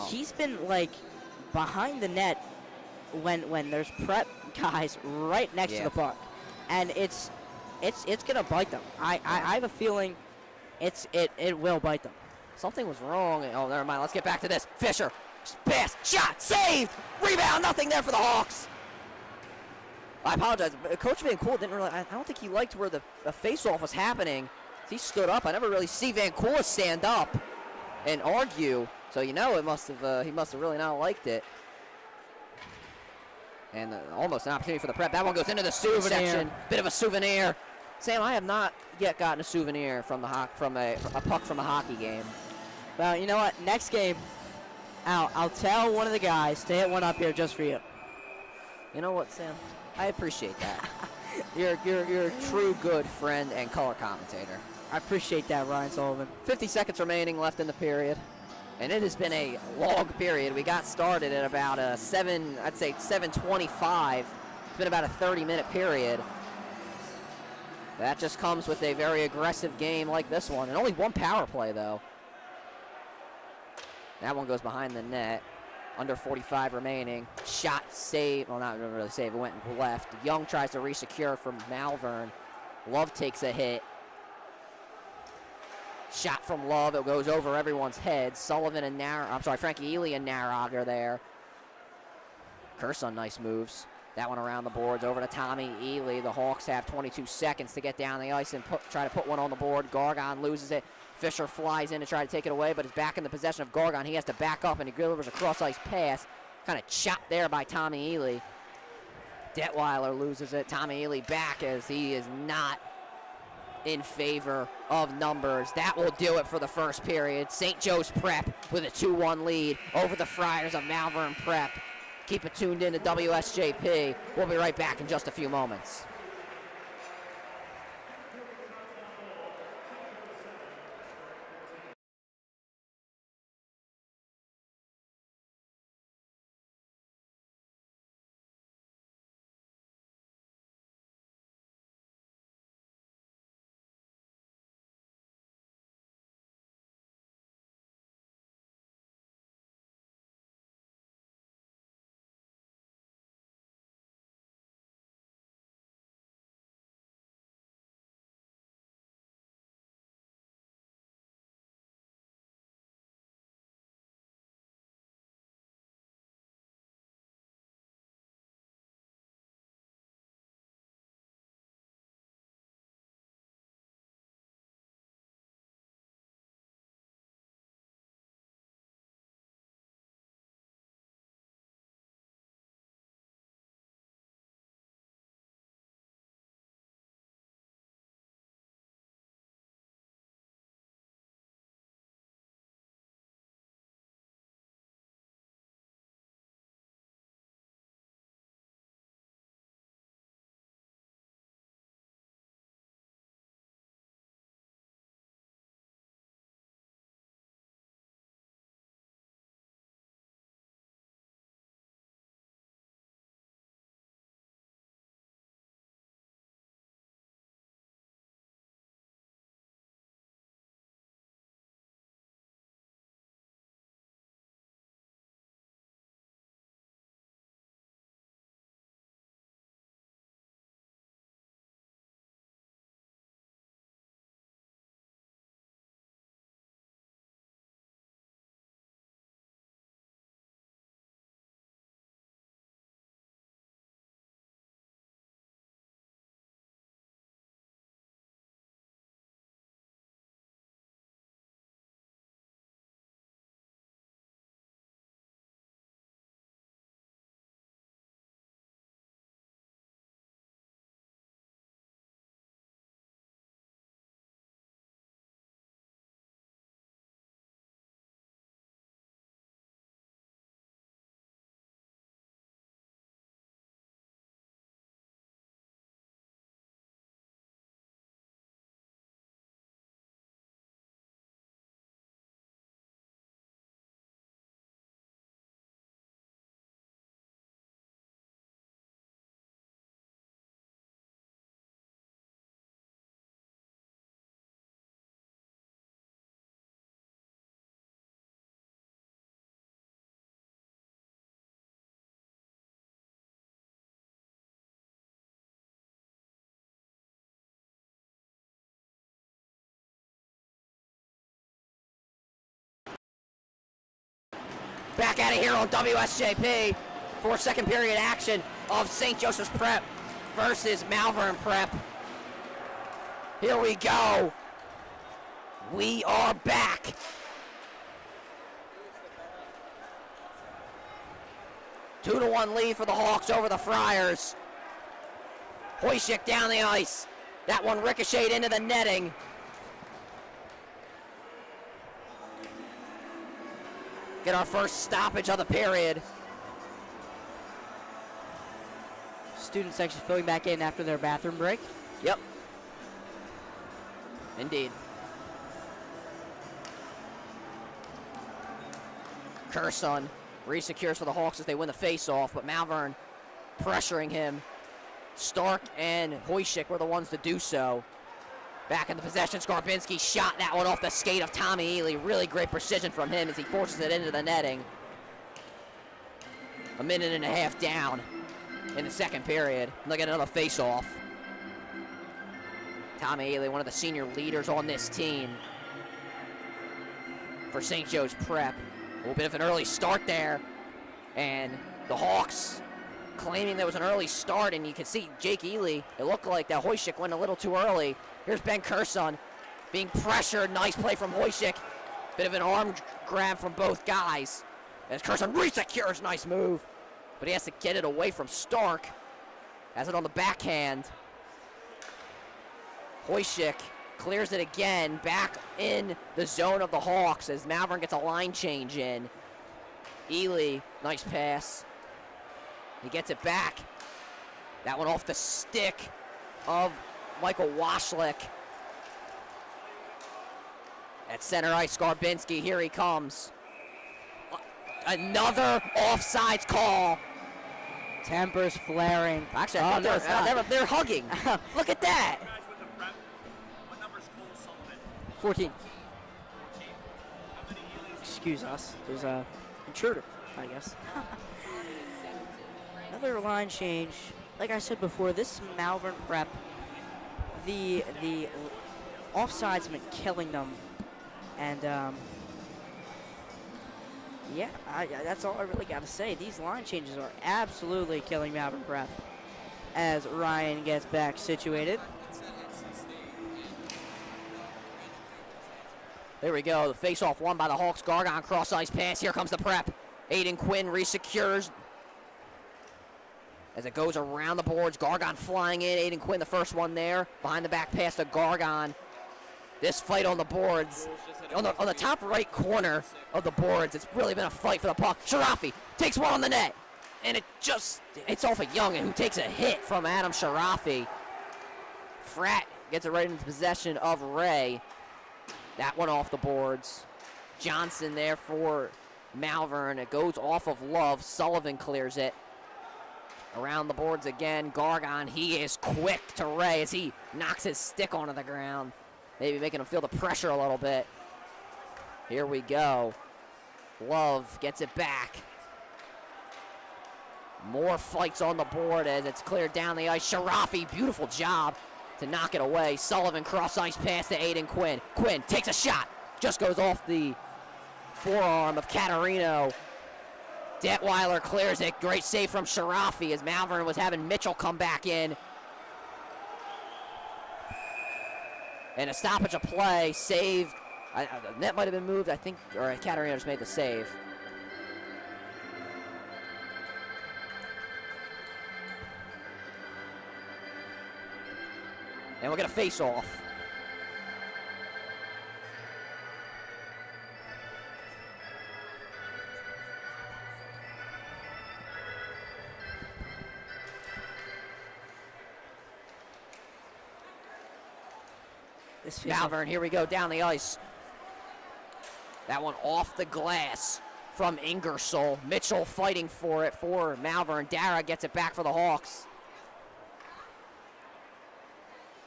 he's been like behind the net when there's Prep guys right next to the puck, and it's gonna bite them. I have a feeling it will bite them. Something was wrong. Oh, never mind. Let's get back to this. Fisher Pass, shot, saved! Rebound, nothing there for the Hawks. I apologize. Coach Van Cool didn't really, I don't think he liked where the face-off was happening. He stood up. I never really see Van Cool stand up and argue. So you know he must have really not liked it. And almost an opportunity for the prep. That one goes into the souvenir section. Bit of a souvenir. Sam, I have not yet gotten a souvenir from a puck from a hockey game. Well, you know what? Next game, I'll tell one of the guys to hit one up here just for you. You know what, Sam? I appreciate that. You're a true good friend and color commentator. I appreciate that, Ryan Sullivan. 50 seconds remaining left in the period. And it has been a long period. We got started at about I'd say 7:25. It's been about a 30-minute period. That just comes with a very aggressive game like this one. And only one power play, though. That one goes behind the net. Under 45 remaining. Shot save. Well, not really save. It went left. Young tries to resecure from Malvern. Love takes a hit. Shot from Love. It goes over everyone's head. Sullivan and Frankie Ely and Narog are there. Curson, nice moves. That one around the boards over to Tommy Ely. The Hawks have 22 seconds to get down the ice and try to put one on the board. Gargon loses it. Fisher flies in to try to take it away, but it's back in the possession of Gargon. He has to back up, and he delivers a cross-ice pass. Kind of chopped there by Tommy Ely. Detweiler loses it. Tommy Ely back as he is not in favor of numbers. That will do it for the first period. St. Joe's Prep with a 2-1 lead over the Friars of Malvern Prep. Keep it tuned in to WSJP. We'll be right back in just a few moments. Back at it here on WSJP for second period action of St. Joseph's Prep versus Malvern Prep. Here we go. We are back. Two to one lead for the Hawks over the Friars. Hoyshik down the ice. That one ricocheted into the netting. Get our first stoppage of the period. Students actually filling back in after their bathroom break. Yep. Indeed. Curson resecures for the Hawks as they win the face-off, but Malvern pressuring him. Stark and Hoyshik were the ones to do so. Back in the possession, Skarbinski shot that one off the skate of Tommy Ely. Really great precision from him as he forces it into the netting. A minute and a half down in the second period. Look at another face-off. Tommy Ely, one of the senior leaders on this team for St. Joe's Prep. A little bit of an early start there, and the Hawks claiming there was an early start, and you can see Jake Ely, it looked like that Hoyshik went a little too early. Here's Ben Curson being pressured. Nice play from Hoyshik. Bit of an arm grab from both guys as Curson resecures. Nice move, but he has to get it away from Stark. Has it on the backhand. Hoyshik clears it again, back in the zone of the Hawks as Malvern gets a line change in. Ely, nice pass. He gets it back. That one off the stick of Michael Washlick. At center ice, Skarbinski, here he comes. Another offsides call. Tempers flaring. Actually, I think they're hugging. Look at that. 14. Excuse us. There's a intruder, I guess. Another line change. Like I said before, this Malvern Prep, the offsides have been killing them, and yeah, that's all I really got to say. These line changes are absolutely killing Malvern Prep. As Ryan gets back situated. There we go. The face-off won by the Hawks. Gargon cross-ice pass. Here comes the Prep. Aiden Quinn resecures as it goes around the boards. Gargon flying in. Aiden Quinn, the first one there. Behind the back pass to Gargon. This fight on the boards. On the top right corner of the boards, it's really been a fight for the puck. Sharafi takes one on the net. And it's off of Young, who takes a hit from Adam Sharafi. Fratt gets it right into possession of Ray. That one off the boards. Johnson there for Malvern. It goes off of Love. Sullivan clears it. Around the boards again. Gargon, he is quick to Ray as he knocks his stick onto the ground. Maybe making him feel the pressure a little bit. Here we go. Love gets it back. More fights on the board as it's cleared down the ice. Sharafi, beautiful job to knock it away. Sullivan cross-ice pass to Aiden Quinn. Quinn takes a shot. Just goes off the forearm of Caterino. Detweiler clears it. Great save from Sharafi as Malvern was having Mitchell come back in. And a stoppage of play. Saved. The net might have been moved, I think, or Caterino just made the save. And we'll get a face-off. Malvern, here we go, down the ice. That one off the glass from Ingersoll. Mitchell fighting for it for Malvern. Dara gets it back for the Hawks.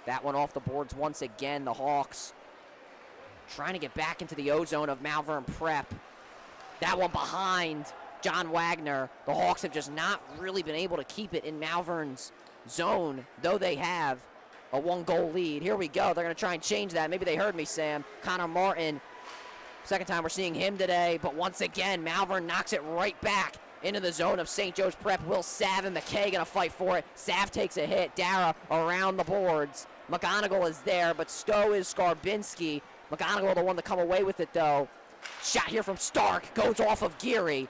That one off the boards once again. The Hawks trying to get back into the O-zone of Malvern Prep. That one behind John Wagner. The Hawks have just not really been able to keep it in Malvern's zone, though they have a one-goal lead. Here we go. They're going to try and change that. Maybe they heard me, Sam. Connor Martin Second time we're seeing him today, but once again, Malvern knocks it right back into the zone of St. Joe's Prep. Will Sav and McKay gonna fight for it. Sav takes a hit. Dara around the boards. McGonigal is there, but Stowe is Skarbinski. McGonigal the one to come away with it, though. Shot here from Stark. Goes off of Geary.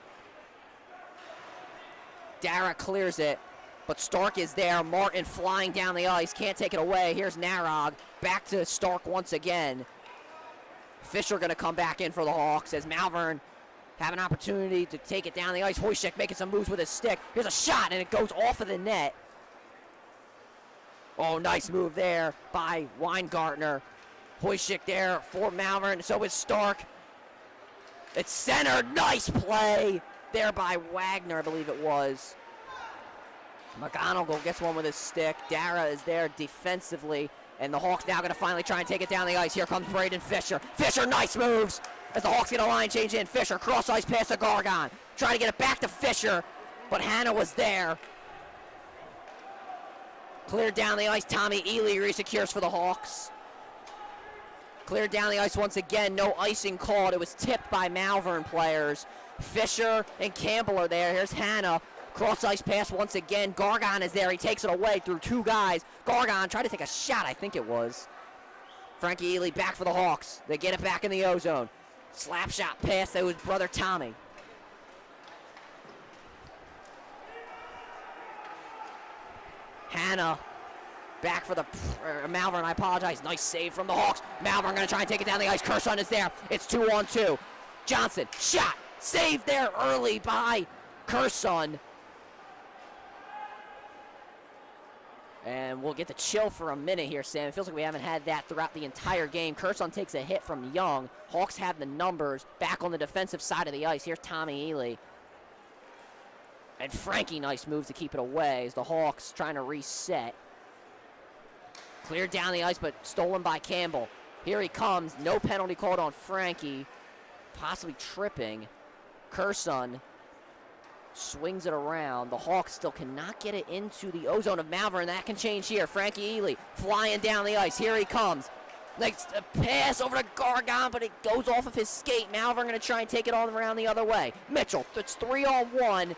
Dara clears it, but Stark is there. Martin flying down the ice. Can't take it away. Here's Narog. Back to Stark once again. Fisher going to come back in for the Hawks as Malvern have an opportunity to take it down the ice. Hoyshik making some moves with his stick. Here's a shot, and it goes off of the net. Oh, nice move there by Weingartner. Hoyshik there for Malvern. So is Stark. It's centered. Nice play there by Wagner, I believe it was. McGonigal gets one with his stick. Dara is there defensively. And the Hawks now going to finally try and take it down the ice. Here comes Braden Fisher. Fisher, nice moves as the Hawks get a line change in. Fisher, cross ice pass to Gargon. Trying to get it back to Fisher, but Hannah was there. Cleared down the ice. Tommy Ely resecures for the Hawks. Cleared down the ice once again. No icing called. It was tipped by Malvern players. Fisher and Campbell are there. Here's Hannah. Cross ice pass once again. Gargon is there. He takes it away through two guys. Gargon tried to take a shot, I think it was. Frankie Ely back for the Hawks. They get it back in the O-zone. Slap shot pass to his brother Tommy. Hannah back for the Malvern, I apologize. Nice save from the Hawks. Malvern going to try and take it down the ice. Kerson is there. It's 2-on-2. Johnson, shot. Saved there early by Kerson. And we'll get to chill for a minute here, Sam. It feels like we haven't had that throughout the entire game. Kerson takes a hit from Young. Hawks have the numbers back on the defensive side of the ice. Here's Tommy Ely. And Frankie, nice move to keep it away as the Hawks trying to reset. Cleared down the ice, but stolen by Campbell. Here he comes. No penalty called on Frankie. Possibly tripping. Kerson swings it around. The Hawks still cannot get it into the O-zone of Malvern. That can change here. Frankie Ely flying down the ice. Here he comes. Next pass over to Gargon, but it goes off of his skate. Malvern going to try and take it all around the other way. Mitchell, it's 3-on-1.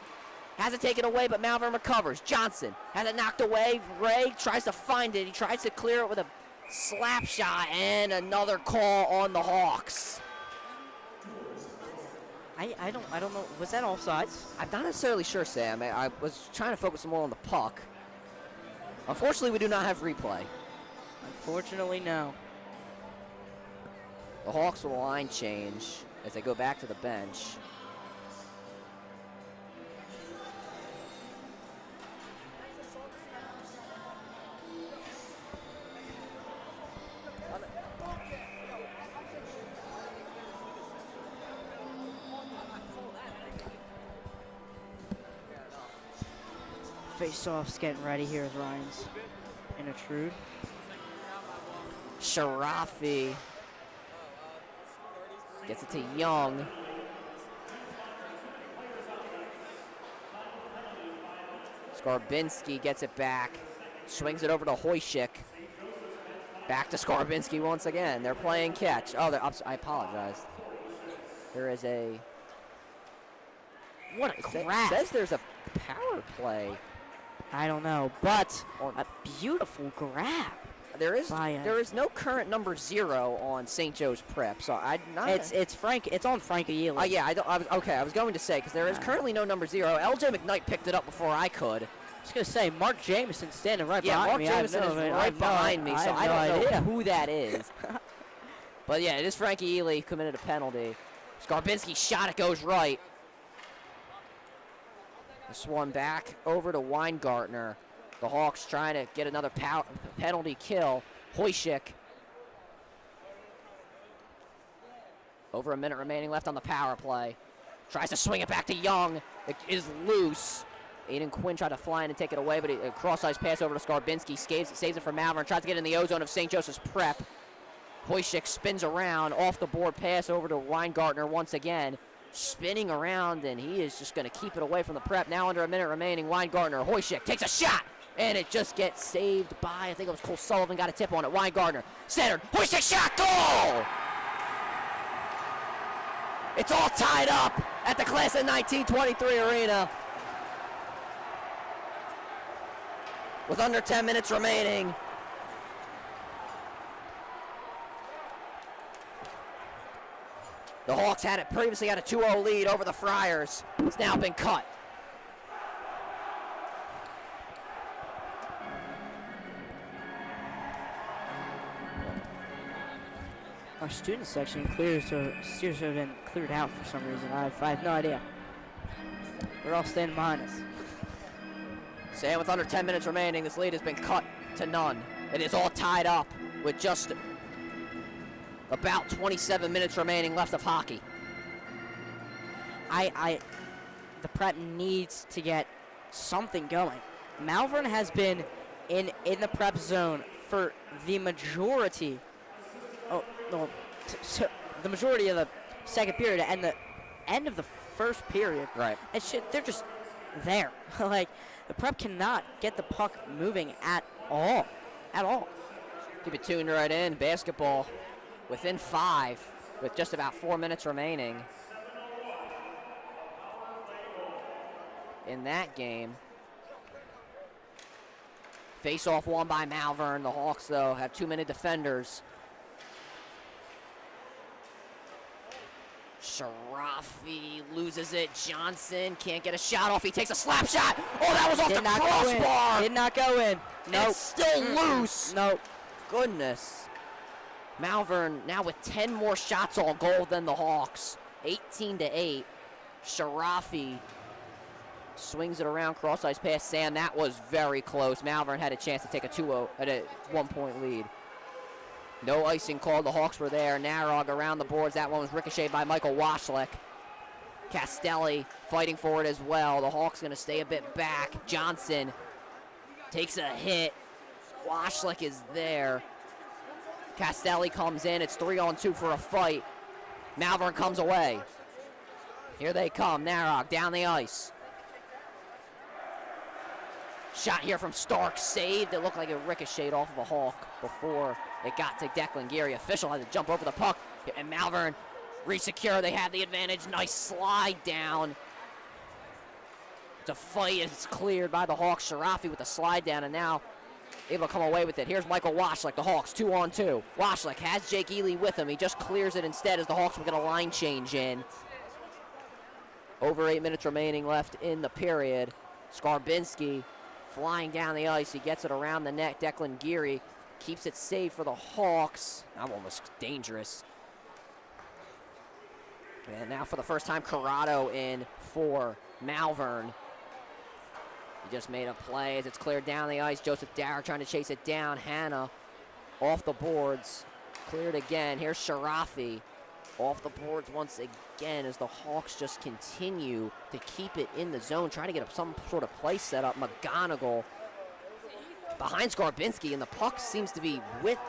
Has it taken away, but Malvern recovers. Johnson has it knocked away. Ray tries to find it. He tries to clear it with a slap shot, and another call on the Hawks. I don't know. Was that offsides? I'm not necessarily sure, Sam. I was trying to focus more on the puck. Unfortunately, we do not have replay. Unfortunately, no. The Hawks will line change as they go back to the bench. Face-off's getting ready here as Ryan's in a Trude. Sharafi gets it to Young. Skarbinski gets it back. Swings it over to Hoyshik. Back to Skarbinski once again. They're playing catch. Oh, I apologize. There is a... What a crap. It says there's a power play. I don't know, but a beautiful grab. There is no current number 0 on St. Joe's Prep, so I'm not. It's on Frankie Ely. Yeah, I was going to say because there is currently no number 0. LJ McKnight picked it up before I could. I was gonna say Mark Jameson standing right behind me. Mark Jameson is right behind me, so I don't know who that is. But yeah, it is Frankie Ely committed a penalty. Skarbinski shot, it goes right. This one back over to Weingartner. The Hawks trying to get another penalty kill. Hoyshik. Over a minute remaining left on the power play. Tries to swing it back to Young. It is loose. Aiden Quinn tried to fly in and take it away, but a cross-ice pass over to Skarbinski. Saves it for Malvern. Tries to get in the O-zone of St. Joseph's Prep. Hoyshik spins around. Off the board pass over to Weingartner once again. Spinning around, and he is just going to keep it away from the Prep. Now under a minute remaining, Weingartner. Hoyshik takes a shot, and it just gets saved by, I think it was Cole Sullivan, got a tip on it. Weingartner, centered, Hoyshik shot, goal! It's all tied up at the Class of 1923 arena. With under 10 minutes remaining. The Hawks previously had a 2-0 lead over the Friars. It's now been cut. Our student section seems to have been cleared out for some reason. I have no idea. We're all staying behind us. Sam, with under 10 minutes remaining, this lead has been cut to none. It is all tied up with just about 27 minutes remaining left of hockey. The prep needs to get something going. Malvern has been in the prep zone for the majority. The majority of the second period and the end of the first period. Right. And shit, they're just there. Like, the prep cannot get the puck moving at all. At all. Keep it tuned right in. Basketball within 5 with just about 4 minutes remaining in that game. Face-off won by Malvern. The Hawks, though, have 2-minute defenders. Sharafi loses it. Johnson can't get a shot off. He takes a slap shot. Oh, that was off the crossbar. Did not go in. Nope. It's still loose. Nope. Goodness. Malvern now with 10 more shots on goal than the Hawks. 18-8. Sharafi swings it around, cross-ice pass. Sam, that was very close. Malvern had a chance to take a 2-0 at a 1-point lead. No icing called. The Hawks were there. Narog around the boards. That one was ricocheted by Michael Washlick. Castelli fighting for it as well. The Hawks going to stay a bit back. Johnson takes a hit. Washlick is there. Castelli comes in. It's 3-on-2 for a fight. Malvern comes away. Here they come. Narog down the ice. Shot here from Stark, saved. It looked like it ricocheted off of a Hawk before it got to Declan Geary. Official had to jump over the puck, and Malvern resecure. They have the advantage. Nice slide down. The fight is cleared by the Hawks. Sharafi with the slide down, and now able to come away with it. Here's Michael Washlick, the Hawks, 2-on-2. Washlick has Jake Ely with him. He just clears it instead as the Hawks will get a line change in. Over 8 minutes remaining left in the period. Skarbinski flying down the ice. He gets it around the net. Declan Geary keeps it safe for the Hawks. That one was dangerous. And now for the first time, Corrado in for Malvern. He just made a play as it's cleared down the ice. Joseph Dara trying to chase it down. Hanna off the boards. Cleared again. Here's Sharafi off the boards once again as the Hawks just continue to keep it in the zone, trying to get some sort of play set up. McGonigal behind Skarbinski, and the puck seems to be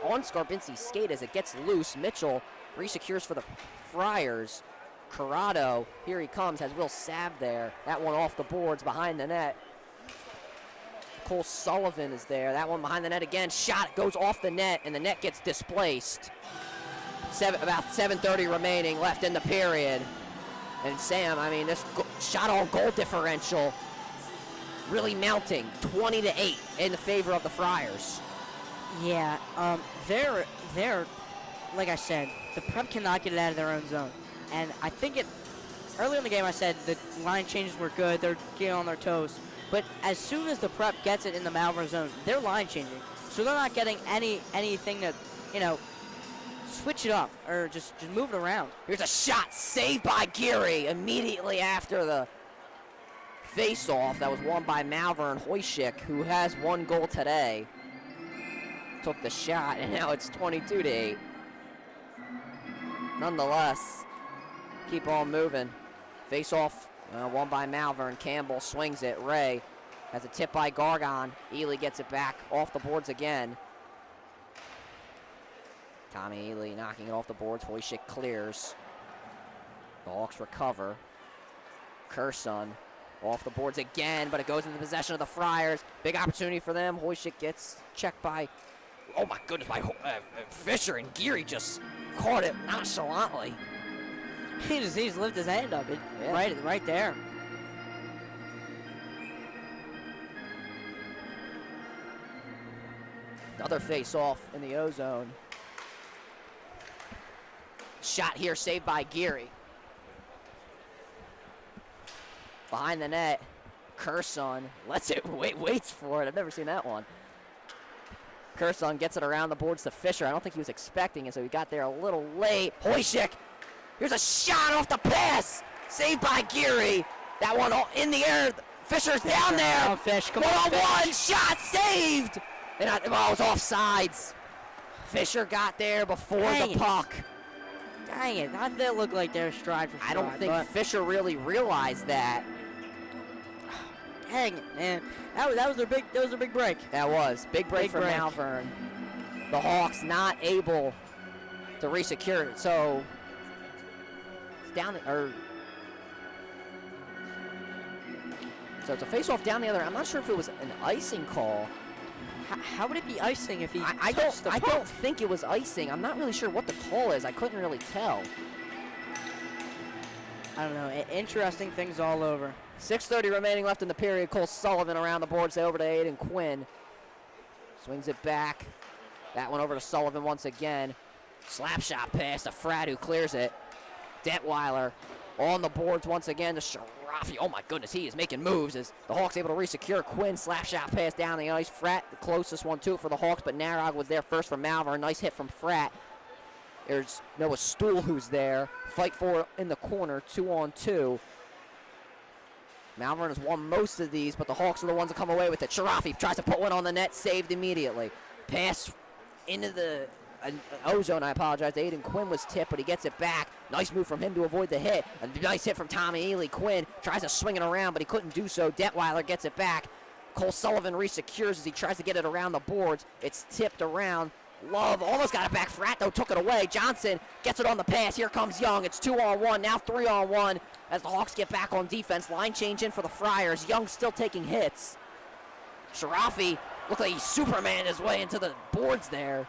on Skarbinski's skate as it gets loose. Mitchell resecures for the Friars. Corrado, here he comes, has Will Sav there. That one off the boards behind the net. Cole Sullivan is there. That one behind the net again. Shot goes off the net, and the net gets displaced. About 7:30 remaining left in the period. And Sam, I mean, this shot on goal differential really mounting, 20-8 in the favor of the Friars. Yeah, they're like I said, the prep cannot get it out of their own zone. And I think earlier in the game I said the line changes were good, they're getting on their toes. But as soon as the prep gets it in the Malvern zone, they're line changing. So they're not getting anything to, switch it up or just move it around. Here's a shot saved by Geary immediately after the face-off that was won by Malvern. Hoyshik, who has 1 goal today, took the shot, and now it's 22-8. Nonetheless, keep on moving. Face-off won by Malvern. Campbell swings it. Ray has a tip by Gargon. Ely gets it back off the boards again. Tommy Ely knocking it off the boards. Hoyshik clears. The Hawks recover. Curson off the boards again, but it goes into the possession of the Friars. Big opportunity for them. Hoyshik gets checked by, oh my goodness, by Fisher, and Geary just caught it nonchalantly. He just lifted his hand up. Yeah. Right there. Another face-off in the O-zone. Shot here saved by Geary. Behind the net, Curson lets it, waits for it. I've never seen that one. Curson gets it around the boards to Fisher. I don't think he was expecting it, so he got there a little late. Hoyshik, here's a shot off the pass. Saved by Geary. That one in the air. Fisher's down there. Come on, Fish. Come on, Fish. One shot saved. And it was offsides. Fisher got there before the puck. Dang it. Not that look like they're stride for stride. I don't think Fisher really realized that. Dang it, man. That was their big break. That was. Big break for break. Malvern. The Hawks not able to re-secure it. So it's down so it's a face-off down the other. I'm not sure if it was an icing call. How would it be icing if he I don't think it was icing. I'm not really sure what the call is. I couldn't really tell. I don't know. Interesting things all over. 6:30 remaining left in the period. Cole Sullivan around the boards over to Aiden Quinn. Swings it back. That one over to Sullivan once again. Slap shot pass to Fratt, who clears it. Detweiler on the boards once again to Sharafi. Oh my goodness, he is making moves as the Hawks able to re-secure. Quinn slap shot pass down the ice. Fratt, the closest one to it for the Hawks, but Narog was there first for Malvern. Nice hit from Fratt. There's Noah Stool who's there. Fight for it in the corner, 2-on-2. Malvern has won most of these, but the Hawks are the ones that come away with it. Sharafi tries to put one on the net, saved immediately. Pass into the O-zone, I apologize. Aiden Quinn was tipped, but he gets it back. Nice move from him to avoid the hit. A nice hit from Tommy Ely. Quinn tries to swing it around, but he couldn't do so. Detweiler gets it back. Cole Sullivan re-secures as he tries to get it around the boards. It's tipped around. Love almost got it back. Fratt, though, took it away. Johnson gets it on the pass. Here comes Young. It's 2-on-1, now 3-on-1 as the Hawks get back on defense. Line change in for the Friars. Young still taking hits. Sharafi looked like he Superman his way into the boards there.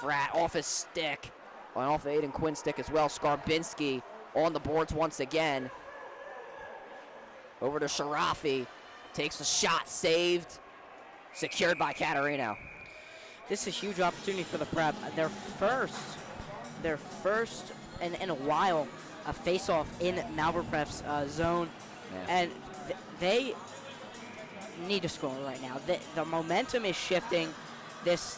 Fratt off his stick, and off Aiden Quinn's stick as well. Skarbinski on the boards once again. Over to Sharafi. Takes a shot, saved, secured by Caterino. This is a huge opportunity for the Prep. Their first in a while, a face-off in Malvern Prep's zone, and they need to score right now. The momentum is shifting. This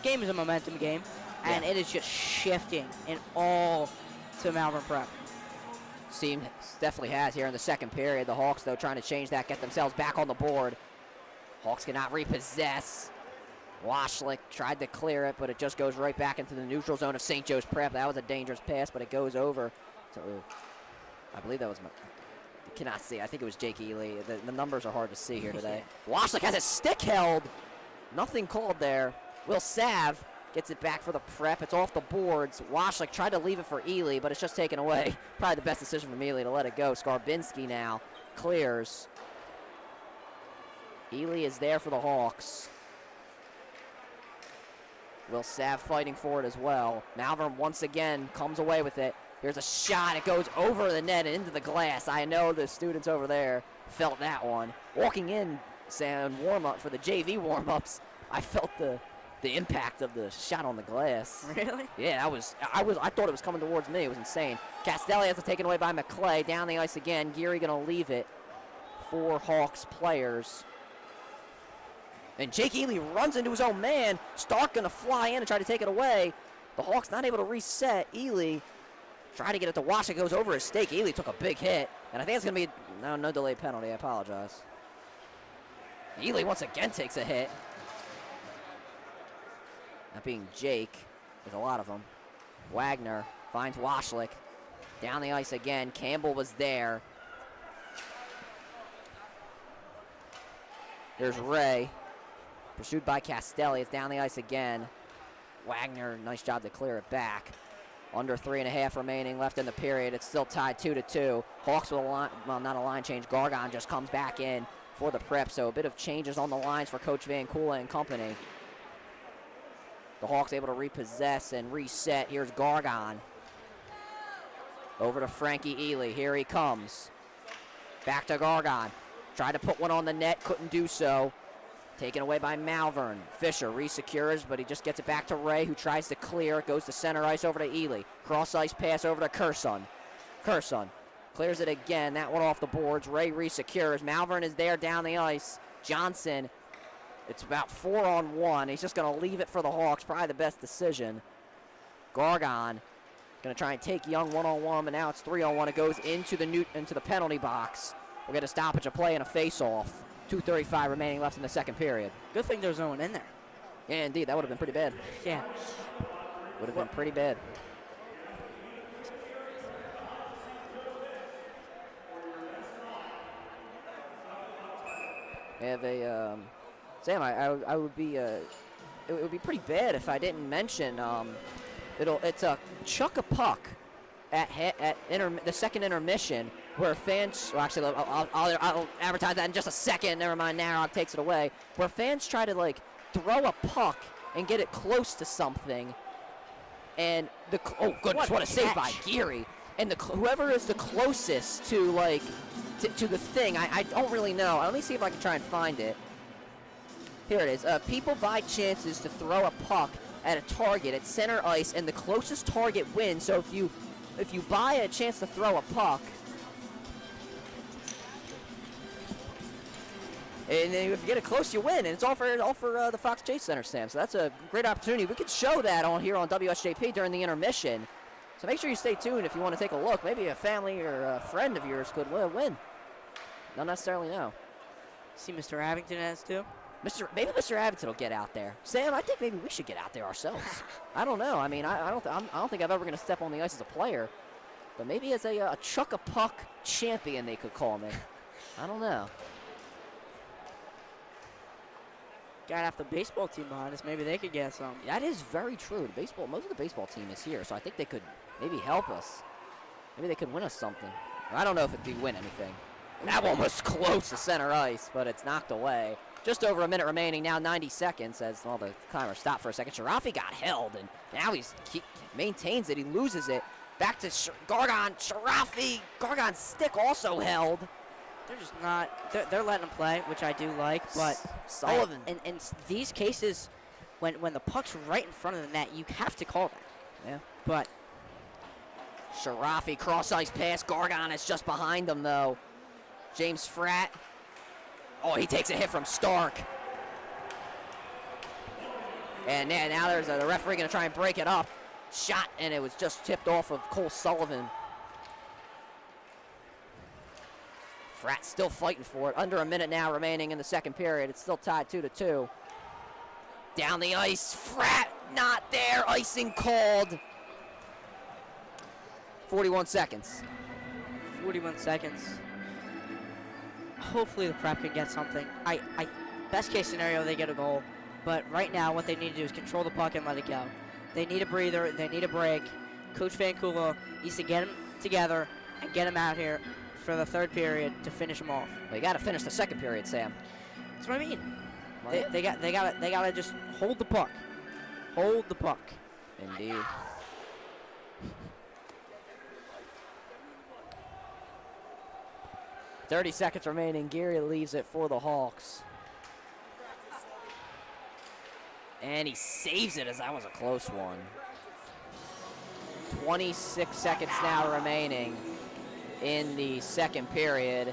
game is a momentum game, and it is just shifting in all to Malvern Prep. Seems definitely has here in the second period. The Hawks, though, trying to change that, get themselves back on the board. Hawks cannot repossess. Washlick tried to clear it, but it just goes right back into the neutral zone of St. Joe's Prep. That was a dangerous pass, but it goes over to, I believe that was I cannot see. I think it was Jake Ely. The numbers are hard to see here today. Washlick has his stick held. Nothing called there. Will Sav gets it back for the Prep. It's off the boards. Washlick tried to leave it for Ely, but it's just taken away. Probably the best decision from Ely to let it go. Skarbinski now clears. Ely is there for the Hawks. Will Sav fighting for it as well. Malvern once again comes away with it. Here's a shot. It goes over the net and into the glass. I know the students over there felt that one. Walking in, saying warm-up for the JV warm-ups, I felt the impact of the shot on the glass. Really? Yeah, I thought it was coming towards me. It was insane. Castelli has to take it away by McClay. Down the ice again. Geary going to leave it for Hawks players. And Jake Ely runs into his own man. Stark going to fly in and try to take it away. The Hawks not able to reset. Ely trying to get it to Wash. It goes over his stake. Ely took a big hit. And I think it's going to be no delay penalty. I apologize. Ely once again takes a hit. That being Jake. There's a lot of them. Wagner finds Washlick. Down the ice again. Campbell was there. There's Ray. Pursued by Castelli. It's down the ice again. Wagner, nice job to clear it back. Under 3.5 remaining left in the period. It's still tied 2-2. Hawks with a line, well, not a line change. Gargon just comes back in for the Prep. So a bit of changes on the lines for Coach Van Kula and company. The Hawks able to repossess and reset. Here's Gargon. Over to Frankie Ely. Here he comes. Back to Gargon. Tried to put one on the net, couldn't do so. Taken away by Malvern. Fisher resecures, but he just gets it back to Ray, who tries to clear. It goes to center ice over to Ely. Cross ice pass over to Curson. Curson clears it again. That one off the boards. Ray resecures. Malvern is there down the ice. Johnson, it's about 4-on-1. He's just going to leave it for the Hawks. Probably the best decision. Gargon going to try and take Young one-on-one, but now it's 3-on-1. It goes into the penalty box. We'll get a stoppage of play and a face-off. 2:35 remaining left in the second period. Good thing there's no one in there. Yeah, indeed. That would have been pretty bad. Yeah. Would have been pretty bad. We have a Sam. I would be it would be pretty bad if I didn't mention it's a chuck a puck at the second intermission where fans. Well, actually, I'll advertise that in just a second. Never mind. Narrock takes it away. Where fans try to like throw a puck and get it close to something, and oh goodness, what a save by Geary! And whoever is the closest to like to the thing, I don't really know. Let me see if I can try and find it. Here it is. People buy chances to throw a puck at a target at center ice, and the closest target wins. So if you buy a chance to throw a puck, and then if you get it close, you win, and it's all for the Fox Chase Center, Sam. So that's a great opportunity. We could show that here on WSJP during the intermission. So make sure you stay tuned if you want to take a look. Maybe a family or a friend of yours could win. Don't necessarily know. See Mr. Abington has too. Maybe Mr. Abington will get out there. Sam, I think maybe we should get out there ourselves. I don't know. I mean, I don't think I'm ever going to step on the ice as a player, but maybe as a chuck a puck champion, they could call me. I don't know. Got half the baseball team behind us. Maybe they could get some. That is very true. Most of the baseball team is here, so I think they could maybe help us. Maybe they could win us something. I don't know if it'd win anything. That one was close to center ice, but it's knocked away. Just over a minute remaining, now 90 seconds as the timer stopped for a second. Sharafi got held, and now he maintains it. He loses it. Back to Gargon. Sharafi. Gargon's stick also held. They're just not. They're letting them play, which I do like. But Sullivan. In these cases, when the puck's right in front of the net, you have to call that. Yeah. But Sharafi cross ice pass. Gargon is just behind him though. James Fratt. Oh, he takes a hit from Stark. And now there's the referee going to try and break it up. Shot, and it was just tipped off of Cole Sullivan. Fratt still fighting for it. Under a minute now remaining in the second period. It's still tied 2-2. Down the ice. Fratt not there. Icing called. 41 seconds. 41 seconds. Hopefully the Prep can get something. Best case scenario, they get a goal. But right now, what they need to do is control the puck and let it go. They need a breather. They need a break. Coach Vancouver needs to get them together and get them out here for the third period to finish them off. Well, you got to finish the second period, Sam. That's what I mean. Well, They gotta just hold the puck. Hold the puck. Indeed. .30 seconds remaining. Geary leaves it for the Hawks. And he saves it as that was a close one. 26 seconds now remaining in the second period.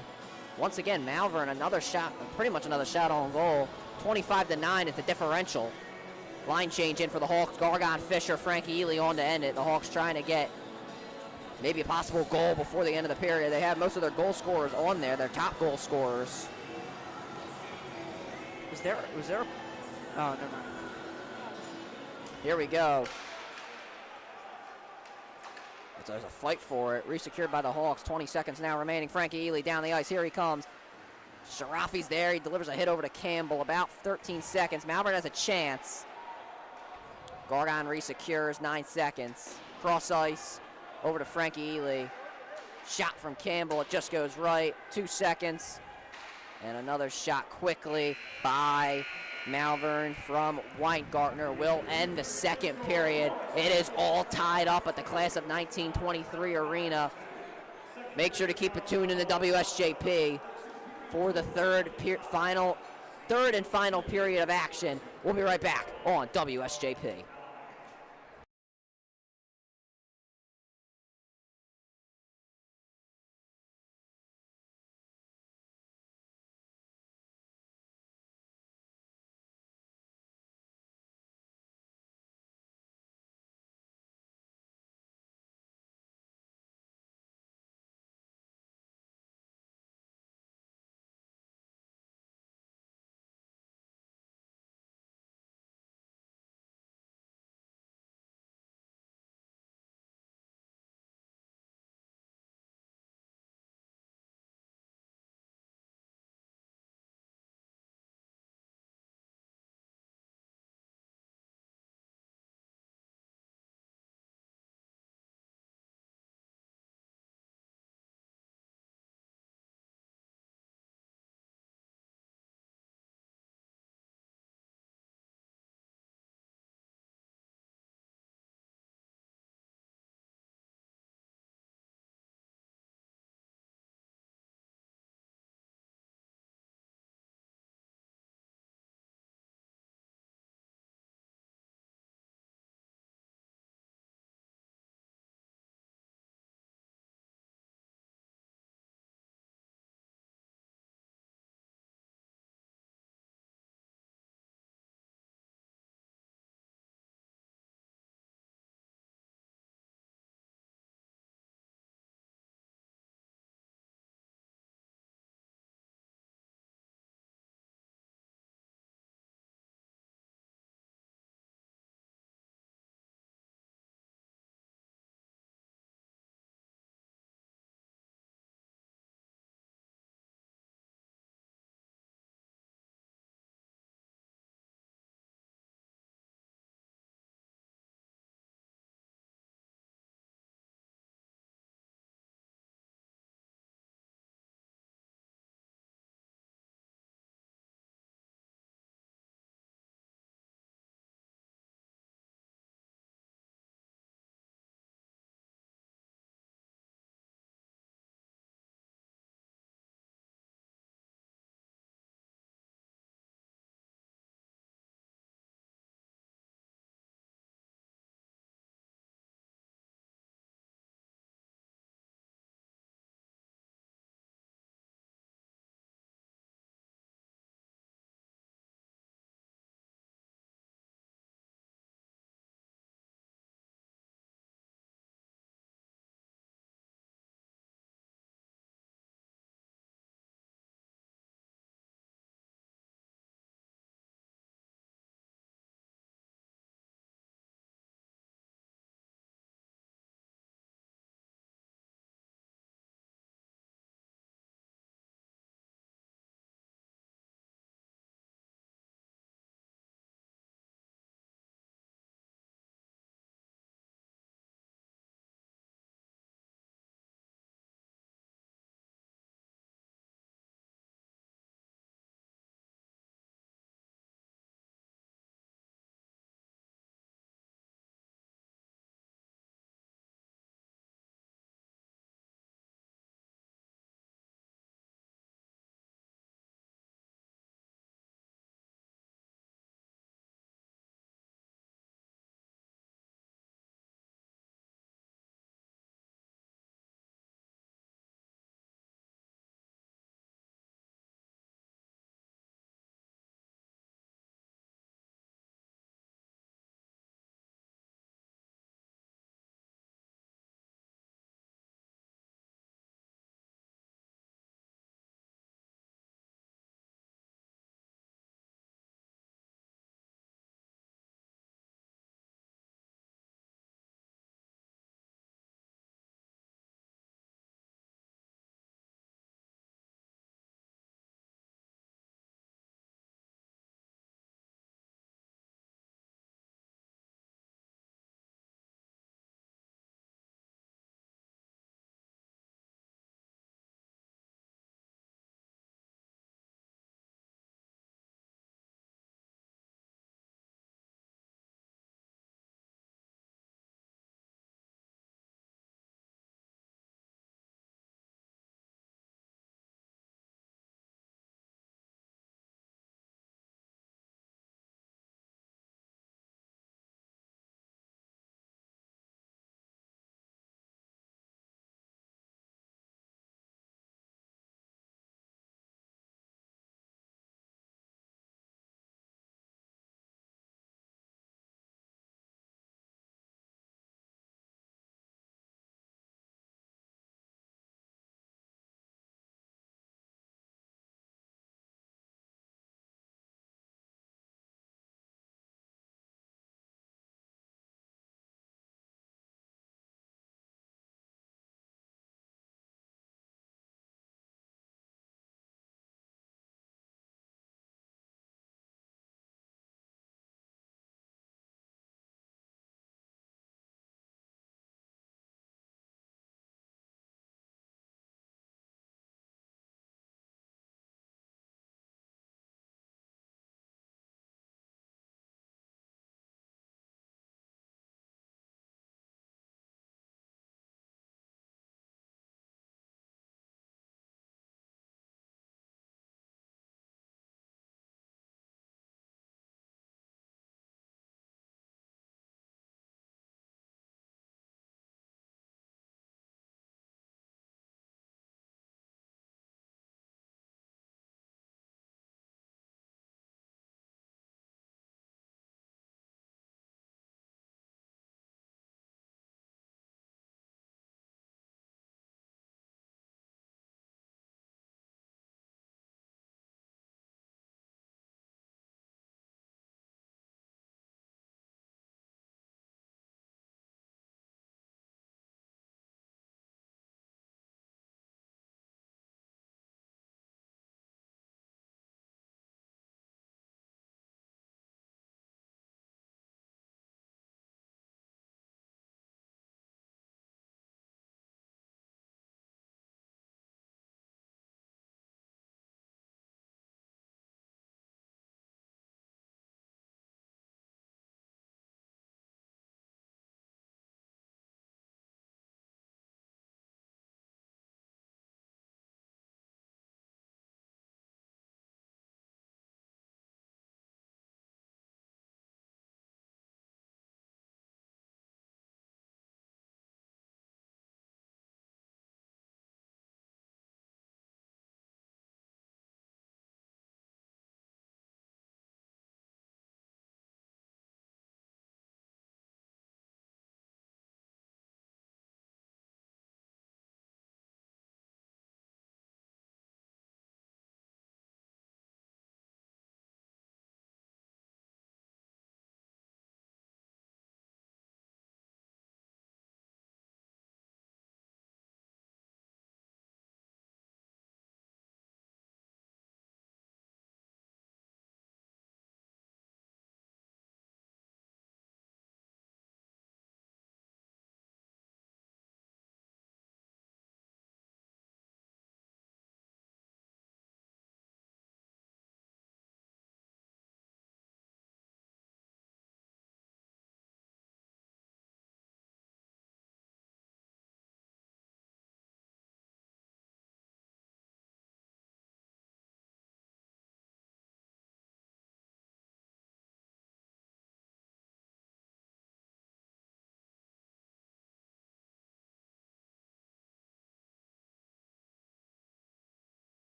Once again, Malvern, another shot, pretty much another shot on goal. 25-9 is the differential. Line change in for the Hawks. Gargon, Fisher, Frankie Ely on to end it. The Hawks trying to get maybe a possible goal before the end of the period. They have most of their goal scorers on there, their top goal scorers. Was there a, oh, never mind. Here we go. There's a fight for it. Resecured by the Hawks. 20 seconds now remaining. Frankie Ely down the ice. Here he comes. Sharafi's there. He delivers a hit over to Campbell. About 13 seconds. Malvern has a chance. Gargon resecures. 9 seconds. Cross ice. Over to Frankie Ely. Shot from Campbell. It just goes right. 2 seconds. And another shot quickly by Malvern from Weingartner will end the second period. It is all tied up at the class of 1923 arena. Make sure to keep it tuned in the WSJP for the third and final period of action. We'll be right back on WSJP.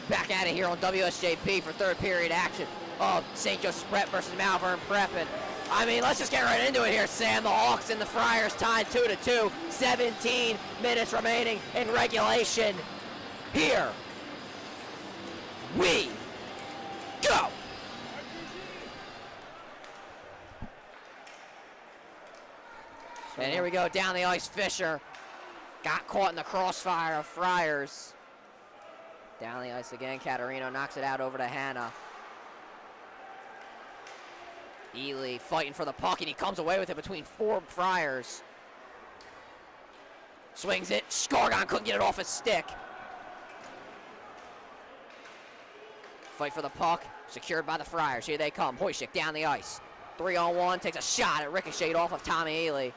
Back at it here on WSJP for third period action of St. Joseph's Prep versus Malvern Prep. And I mean, let's just get right into it here, Sam. The Hawks and the Friars tied 2-2. 17 minutes remaining in regulation. Here we go. And here we go, down the ice, Fisher. Got caught in the crossfire of Friars. Down the ice again, Caterino knocks it out over to Hannah. Ely fighting for the puck, and he comes away with it between 4 Friars. Swings it, Scargon couldn't get it off his stick. Fight for the puck, secured by the Friars. Here they come, Hoyshik down the ice. 3-on-1, takes a shot at ricocheted off of Tommy Ely.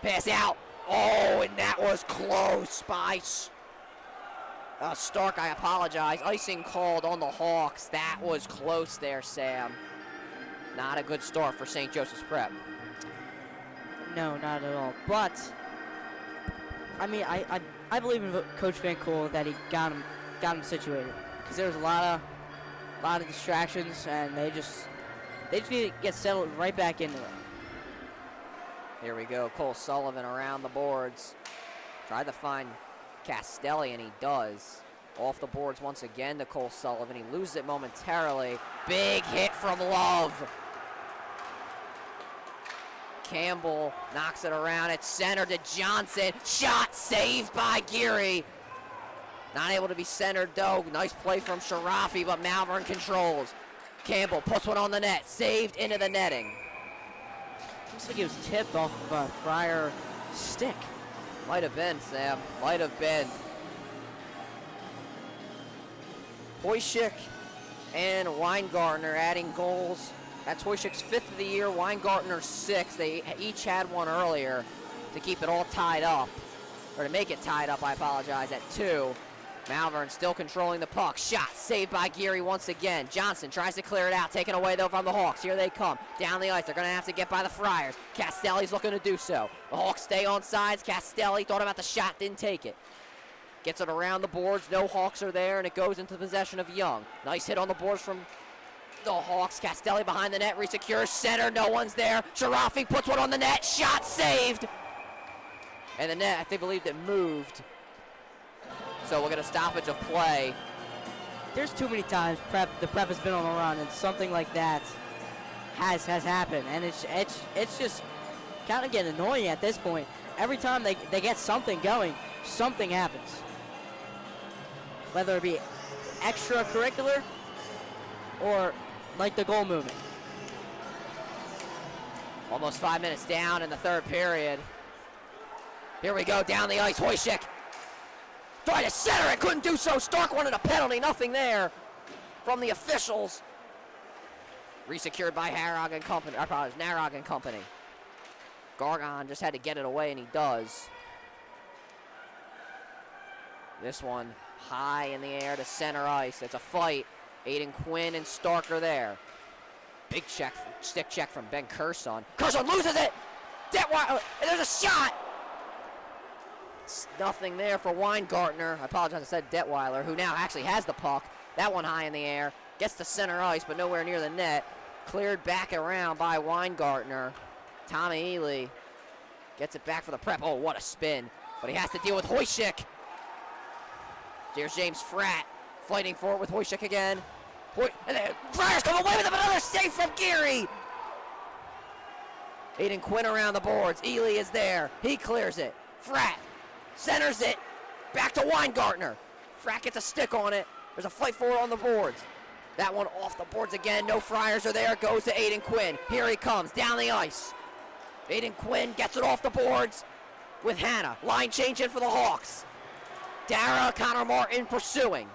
Pass out. Oh, and that was close by Stark. I apologize. Icing called on the Hawks. That was close there, Sam. Not a good start for St. Joseph's Prep. No, not at all. But I mean, I believe in Coach Van Cool that he got him situated, because there was a lot of distractions, and they just need to get settled right back into it. Here we go, Cole Sullivan around the boards. Tried to find Castelli, and he does. Off the boards once again to Cole Sullivan. He loses it momentarily. Big hit from Love. Campbell knocks it around at center to Johnson. Shot saved by Geary. Not able to be centered though. Nice play from Sharafi, but Malvern controls. Campbell puts one on the net. Saved into the netting. Looks like it was tipped off of a Friar stick. Might have been, Sam. Might have been. Hoyshik and Weingartner adding goals. That's Hoyshik's 5th of the year, Weingartner's 6th. They each had one earlier to keep it all tied up. Or to make it tied up, I apologize, at 2. Malvern still controlling the puck. Shot saved by Geary once again. Johnson tries to clear it out, taken away though from the Hawks. Here they come. Down the ice, they're going to have to get by the Friars. Castelli's looking to do so. The Hawks stay on sides. Castelli thought about the shot, didn't take it. Gets it around the boards. No Hawks are there, and it goes into the possession of Young. Nice hit on the boards from the Hawks. Castelli behind the net, resecures center. No one's there. Sharafi puts one on the net. Shot saved. And the net, I believe it moved. So we'll get a stoppage of play. There's too many times the prep has been on the run, and something like that has happened, and it's just kind of getting annoying at this point. Every time they get something going, something happens. Whether it be extracurricular or like the goal movement. Almost 5 minutes down in the third period. Here we go, down the ice, Hoyshik. Tried to center it, couldn't do so. Stark wanted a penalty, nothing there from the officials. Resecured by Harrog and company, I apologize, Narog and company. Gargon just had to get it away, and he does. This one high in the air to center ice. It's a fight. Aiden Quinn and Stark are there. Big check, stick check from Ben Curson. Curson loses it! Detweiler, and there's a shot! Nothing there for Weingartner. I apologize, I said Detweiler, who now actually has the puck. That one high in the air. Gets to center ice, but nowhere near the net. Cleared back around by Weingartner. Tommy Ely gets it back for the prep. Oh, what a spin. But he has to deal with Hoyshik. There's James Fratt fighting for it with Hoyshik again. And then Friars come away with it, another save from Geary. Aiden Quinn around the boards. Ely is there. He clears it. Fratt centers it. Back to Weingartner. Fratt gets a stick on it. There's a fight for it on the boards. That one off the boards again. No Friars are there. Goes to Aiden Quinn. Here he comes down the ice. Aiden Quinn gets it off the boards with Hannah. Line change in for the Hawks. Dara, Connor Martin pursuing.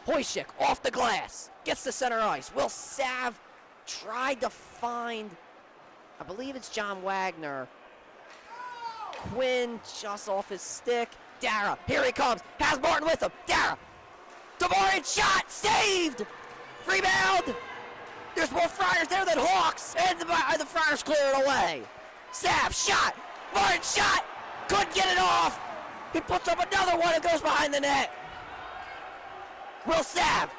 Hoyshik off the glass. Gets to center ice. Will Sav tried to find, I believe it's John Wagner. Quinn just off his stick. Dara, here he comes. Has Martin with him. Dara. DeMartin shot. Saved. Rebound. There's more Friars there than Hawks. And the Friars clear it away. Sav shot. Martin shot. Couldn't get it off. He puts up another one and goes behind the net. Will Sav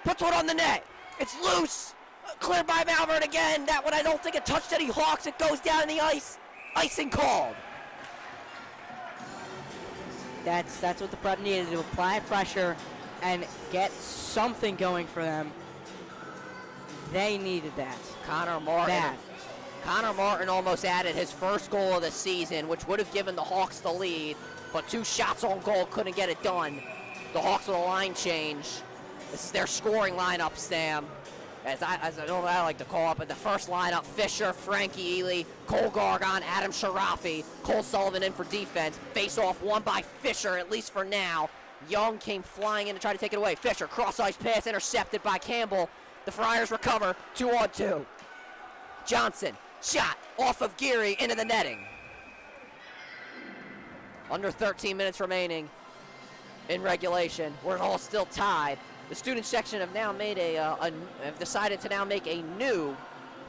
puts one on the net. It's loose. Cleared by Malvern again. That one, I don't think it touched any Hawks. It goes down in the ice. Icing called. That's what the Prep needed, to apply pressure and get something going for them. They needed that. Connor Martin almost added his first goal of the season, which would have given the Hawks the lead, but 2 shots on goal couldn't get it done. The Hawks with a line change. This is their scoring lineup, Sam. As I like to call it, but the first lineup: Fisher, Frankie Ely, Cole Gargon, Adam Sharafi, Cole Sullivan in for defense. Face off won by Fisher, at least for now. Young came flying in to try to take it away. Fisher, cross ice pass intercepted by Campbell. The Friars recover, 2-on-2. Johnson, shot off of Geary into the netting. Under 13 minutes remaining in regulation. We're all still tied. The student section have now made have decided to now make a new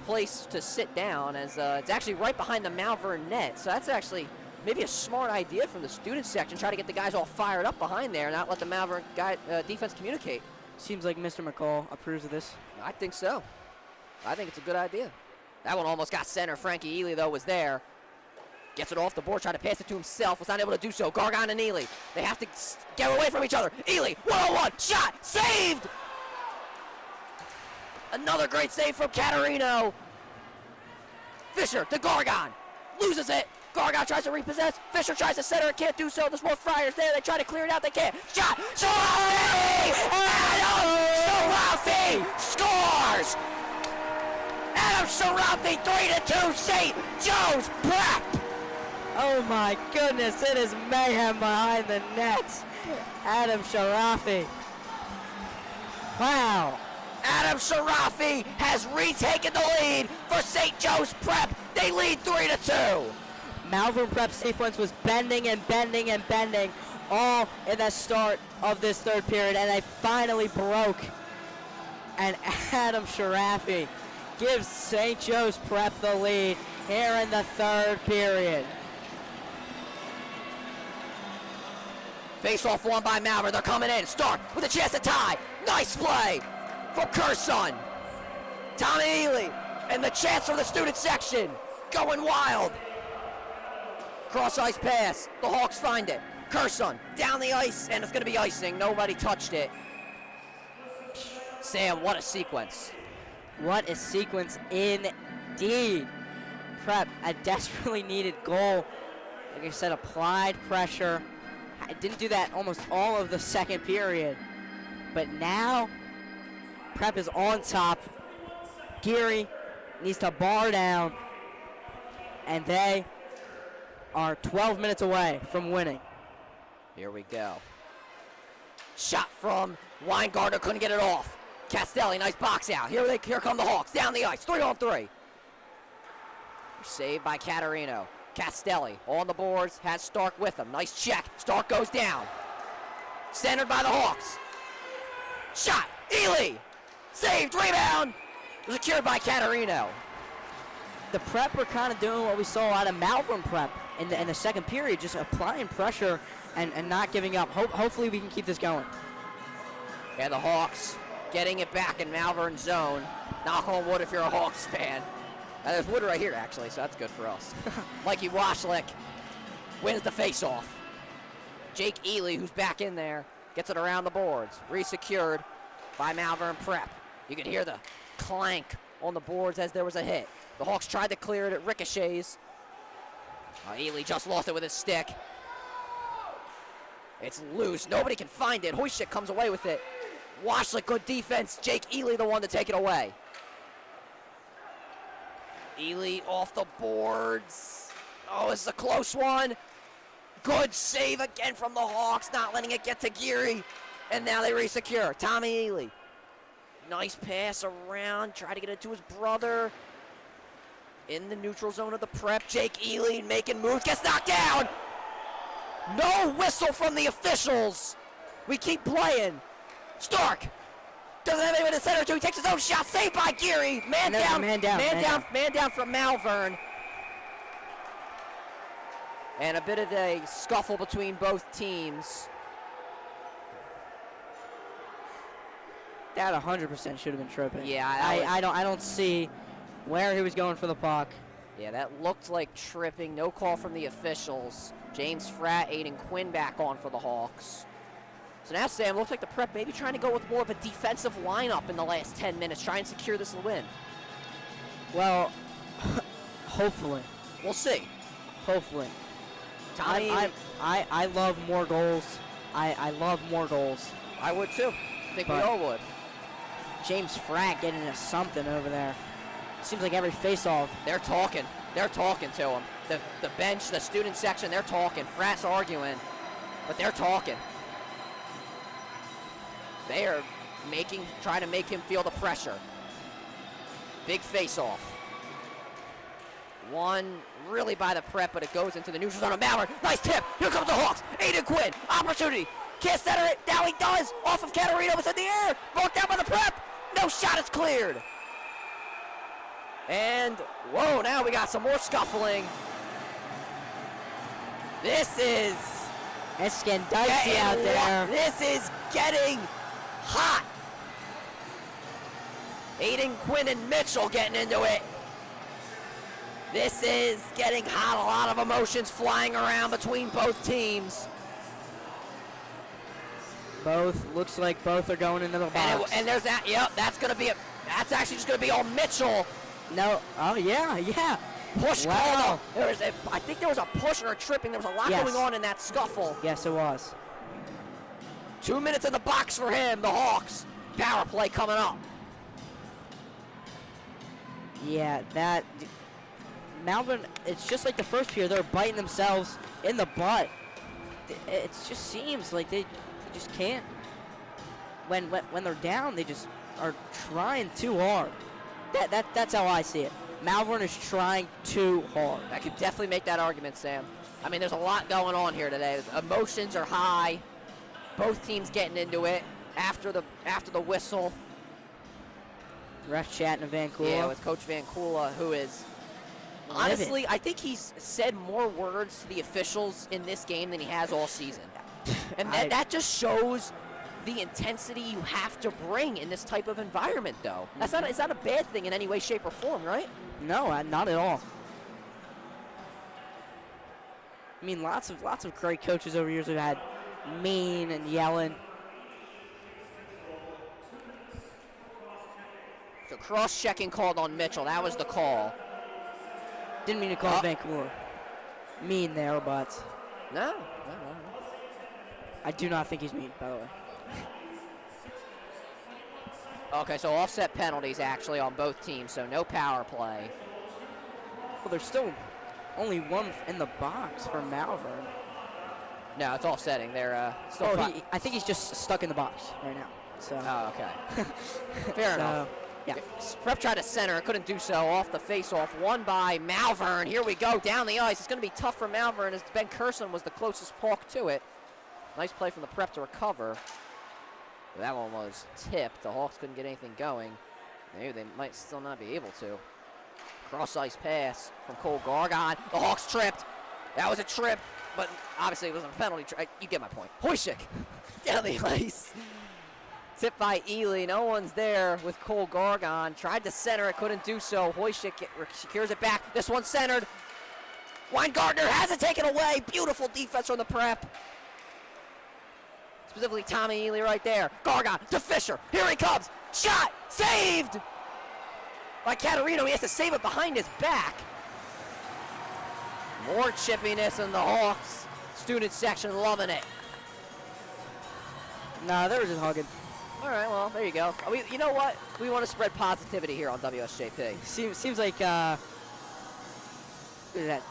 place to sit down, as it's actually right behind the Malvern net. So that's actually maybe a smart idea from the student section. Try to get the guys all fired up behind there, and not let the Malvern defense communicate. Seems like Mr. McCall approves of this. I think so. I think it's a good idea. That one almost got center. Frankie Ely, though, was there. Gets it off the board, tried to pass it to himself, was not able to do so. Gargon and Ely, they have to get away from each other. Ely, 1-on-1, shot, saved! Another great save from Caterino. Fisher to Gargon, loses it. Gargon tries to repossess. Fisher tries to center it, can't do so. There's more Friars there. They try to clear it out, they can't. Shot, Sharafi! Adam Sharafi scores! Adam Sharafi, 3-2, St. Joe's Prep! Oh my goodness, it is mayhem behind the nets. Adam Sharafi. Wow. Adam Sharafi has retaken the lead for St. Joe's Prep. They lead 3-2. Malvern Prep sequence was bending and bending and bending all in the start of this third period, and they finally broke. And Adam Sharafi gives St. Joe's Prep the lead here in the third period. Face-off won by Malvern. They're coming in. Stark with a chance to tie. Nice play from Curson. Tommy Ely and the chance from the student section. Going wild. Cross-ice pass. The Hawks find it. Curson down the ice, and it's going to be icing. Nobody touched it. Sam, what a sequence. What a sequence indeed. Prep, a desperately needed goal. Like I said, applied pressure. I didn't do that almost all of the second period. But now, Prep is on top. Geary needs to bar down. And they are 12 minutes away from winning. Here we go. Shot from Weingartner, couldn't get it off. Castelli, nice box out. Here come the Hawks, down the ice, 3-on-3. Saved by Caterino. Castelli on the boards, has Stark with him. Nice check. Stark goes down. Centered by the Hawks. Shot. Ely. Saved. Rebound. Secured by Caterino. The Prep were kind of doing what we saw out of Malvern Prep in the second period, just applying pressure and not giving up. Hopefully we can keep this going. And the Hawks getting it back in Malvern zone. Knock on wood if you're a Hawks fan. There's wood right here, actually, so that's good for us. Mikey Washlick wins the face-off. Jake Ely, who's back in there, gets it around the boards. Resecured by Malvern Prep. You can hear the clank on the boards as there was a hit. The Hawks tried to clear it. It ricochets. Ely just lost it with his stick. It's loose. Nobody can find it. Hoyshik comes away with it. Washlick, good defense. Jake Ely, the one to take it away. Ely off the boards. Oh, this is a close one. Good save again from the Hawks, not letting it get to Geary. And now they resecure. Tommy Ely. Nice pass around. Try to get it to his brother. In the neutral zone of the Prep. Jake Ely making moves. Gets knocked down. No whistle from the officials. We keep playing. Stark. Doesn't have anyone to center to. He takes his own shot. Saved by Geary. Man down from Malvern. And a bit of a scuffle between both teams. That 100% should have been tripping. Yeah, I don't see where he was going for the puck. Yeah, that looked like tripping. No call from the officials. James Fratt, Aiden Quinn back on for the Hawks. So now, Sam, looks like the Prep maybe trying to go with more of a defensive lineup in the last 10 minutes, try and secure this win. Well, hopefully. We'll see. Hopefully. Tommy, I love more goals. I love more goals. I would too. I think we all would. James Fratt getting into something over there. Seems like every face-off. They're talking. They're talking to him. The bench, the student section, they're talking. Fratt's arguing, but they're talking. They are trying to make him feel the pressure. Big face-off. One really by the Prep, but it goes into the neutral zone of Malvern. Nice tip. Here comes the Hawks. Aiden Quinn. Opportunity. Can't center it. Now he does. Off of Caterino. It's in the air. Brought down by the Prep. No shot. It's cleared. And, whoa, now we got some more scuffling. It's getting dicey out there. This is getting hot. Aiden Quinn and Mitchell getting into it. This is getting hot. A lot of emotions flying around between both teams. Looks like both are going into the box. And there's that, yep, that's actually just going to be all Mitchell. No, oh yeah. Push wow. call. I think there was a push or a tripping. There was a lot going on in that scuffle. Yes, it was. 2 minutes in the box for him, the Hawks. Power play coming up. Yeah, Malvern, it's just like the first period. They're biting themselves in the butt. It just seems like they just can't. When they're down, they just are trying too hard. That's how I see it. Malvern is trying too hard. I could definitely make that argument, Sam. I mean, there's a lot going on here today. Emotions are high. Both teams getting into it after the whistle. Ref chatting to Van Kula. Yeah, with Coach Van Kula, who is honestly, I think he's said more words to the officials in this game than he has all season. And that just shows the intensity you have to bring in this type of environment, though. It's not a bad thing in any way, shape, or form, right? No, not at all. I mean, lots of great coaches over the years have had mean and yelling. So cross-checking called on Mitchell. That was the call. Didn't mean to call Van Kula mean there, but no. I do not think he's mean, by the way. Okay, so offset penalties actually on both teams, so no power play. Well, there's still only one in the box for Malvern. No, it's offsetting. They're still. I think he's just stuck in the box right now. So. Oh, okay. Fair enough. Yeah. Prep tried to center, couldn't do so. Off the face-off, won by Malvern. Here we go, down the ice. It's going to be tough for Malvern as Ben Curson was the closest puck to it. Nice play from the Prep to recover. That one was tipped. The Hawks couldn't get anything going. Maybe they might still not be able to. Cross-ice pass from Cole Gargon. The Hawks tripped. That was a trip, but obviously it wasn't a penalty. You get my point. Hoyshik down the ice. Tipped by Ely. No one's there with Cole Gargon. Tried to center it, couldn't do so. Hoyshik secures it back. This one's centered. Weingartner has it taken away. Beautiful defense from the Prep. Specifically Tommy Ely right there. Gargon to Fisher. Here he comes. Shot. Saved by Caterino. He has to save it behind his back. More chippiness in the Hawks. Student section loving it. Nah, they were just hugging. All right, well, there you go. You know what? We want to spread positivity here on WSJP. Seems like, is that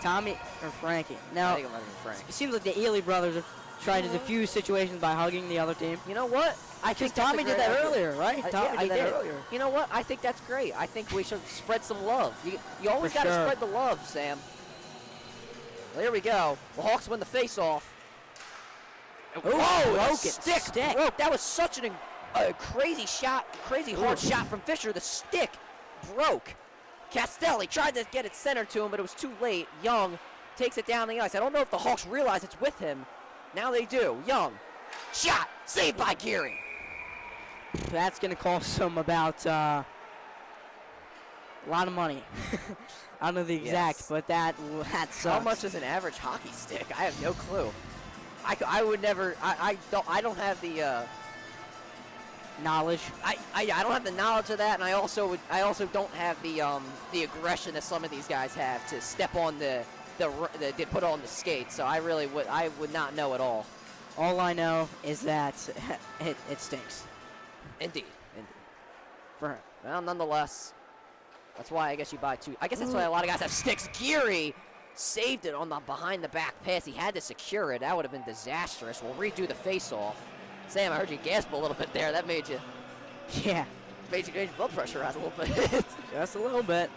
Tommy or Frankie? No, I think it might have been Frank. It seems like the Ely brothers are trying to diffuse situations by hugging the other team. You know what? I think Tommy did that earlier, right? Tommy did that earlier. You know what? I think that's great. I think we should spread some love. You always got to spread the love, Sam. Well, here we go. The Hawks win the face-off. Whoa, stick broke. That was such a crazy shot, crazy hard shot from Fisher. The stick broke. Castelli tried to get it centered to him, but it was too late. Young takes it down the ice. I don't know if the Hawks realize it's with him. Now they do. Young. Shot. Saved by Geary. That's going to cost them about a lot of money. I don't know the exact, Yes. but that sucks. How much is an average hockey stick? I have no clue. I would never. I don't have the knowledge? I don't have the knowledge of that, and I also don't have the aggression that some of these guys have to step on they put on the skates. So I would not know at all. All I know is that it stinks. Indeed. For him. Well, nonetheless, that's why I guess you buy two. I guess that's why a lot of guys have sticks. Geary saved it on the behind the back pass. He had to secure it. That would have been disastrous. We'll redo the face-off. Sam, I heard you gasp a little bit there. That made you. Yeah. Made your blood pressure rise a little bit. Just a little bit.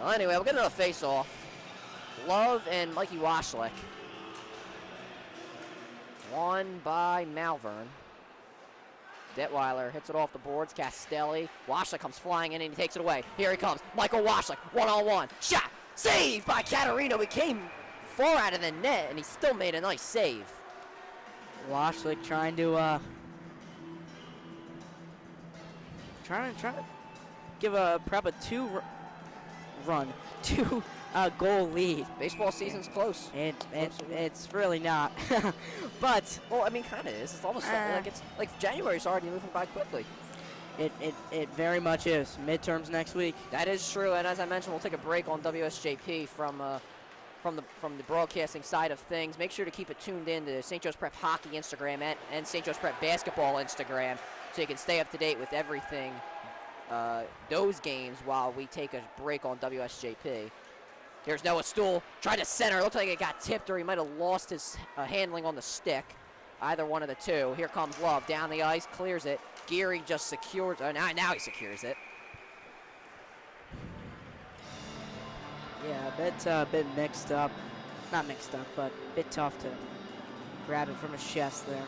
Well, anyway, we'll get another face-off. Love and Mikey Washlick. Won by Malvern. Detweiler hits it off the boards. Castelli. Washlick comes flying in and he takes it away. Here he comes. Michael Washlick. One-on-one. Shot. Saved by Caterino. He came far out of the net and he still made a nice save. Washlick trying to give a Prep a two goal lead. Baseball season's close. It's really not. But well, I mean, kind of is. It's almost like it's like January's already moving by quickly. It very much is. Midterms next week. That is true, and as I mentioned, we'll take a break on WSJP from the broadcasting side of things. Make sure to keep it tuned in to St. Joe's Prep Hockey Instagram and St. Joe's Prep Basketball Instagram, so you can stay up to date with everything, those games, while we take a break on WSJP. Here's Noah Stool, trying to center. Looks like it got tipped, or he might have lost his handling on the stick. Either one of the two. Here comes Love, down the ice, clears it. Geary just secures, now he secures it. Yeah, a bit mixed up. Not mixed up, but a bit tough to grab it from his chest there.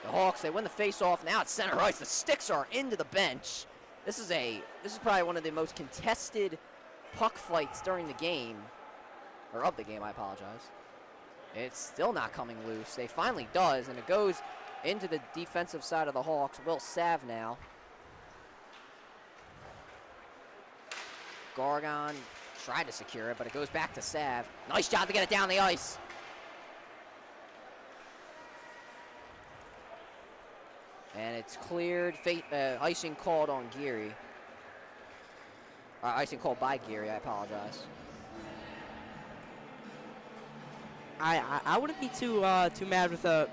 The Hawks, they win the face-off. Now it's center ice. The sticks are into the bench. This is probably one of the most contested puck fights during the game, or of the game, I apologize. It's still not coming loose. They finally does, and it goes into the defensive side of the Hawks. Will Sav now. Gargon tried to secure it, but it goes back to Sav. Nice job to get it down the ice. And it's cleared. Icing called on Geary. Icing called by Geary, I apologize. I wouldn't be too mad with a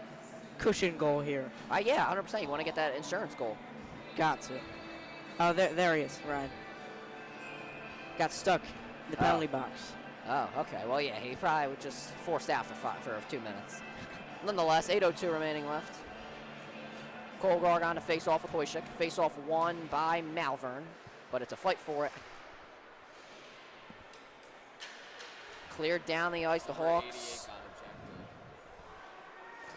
cushion goal here. Yeah, 100%. You want to get that insurance goal. Got to. Oh, there he is, Ryan. Got stuck in the penalty box. Oh, okay. Well, yeah, he probably was just forced out for 2 minutes. Nonetheless, 8:02 remaining left. Cole Gargon to face off with Hoyshik. Face off won by Malvern, but it's a fight for it. Cleared down the ice, the Hawks.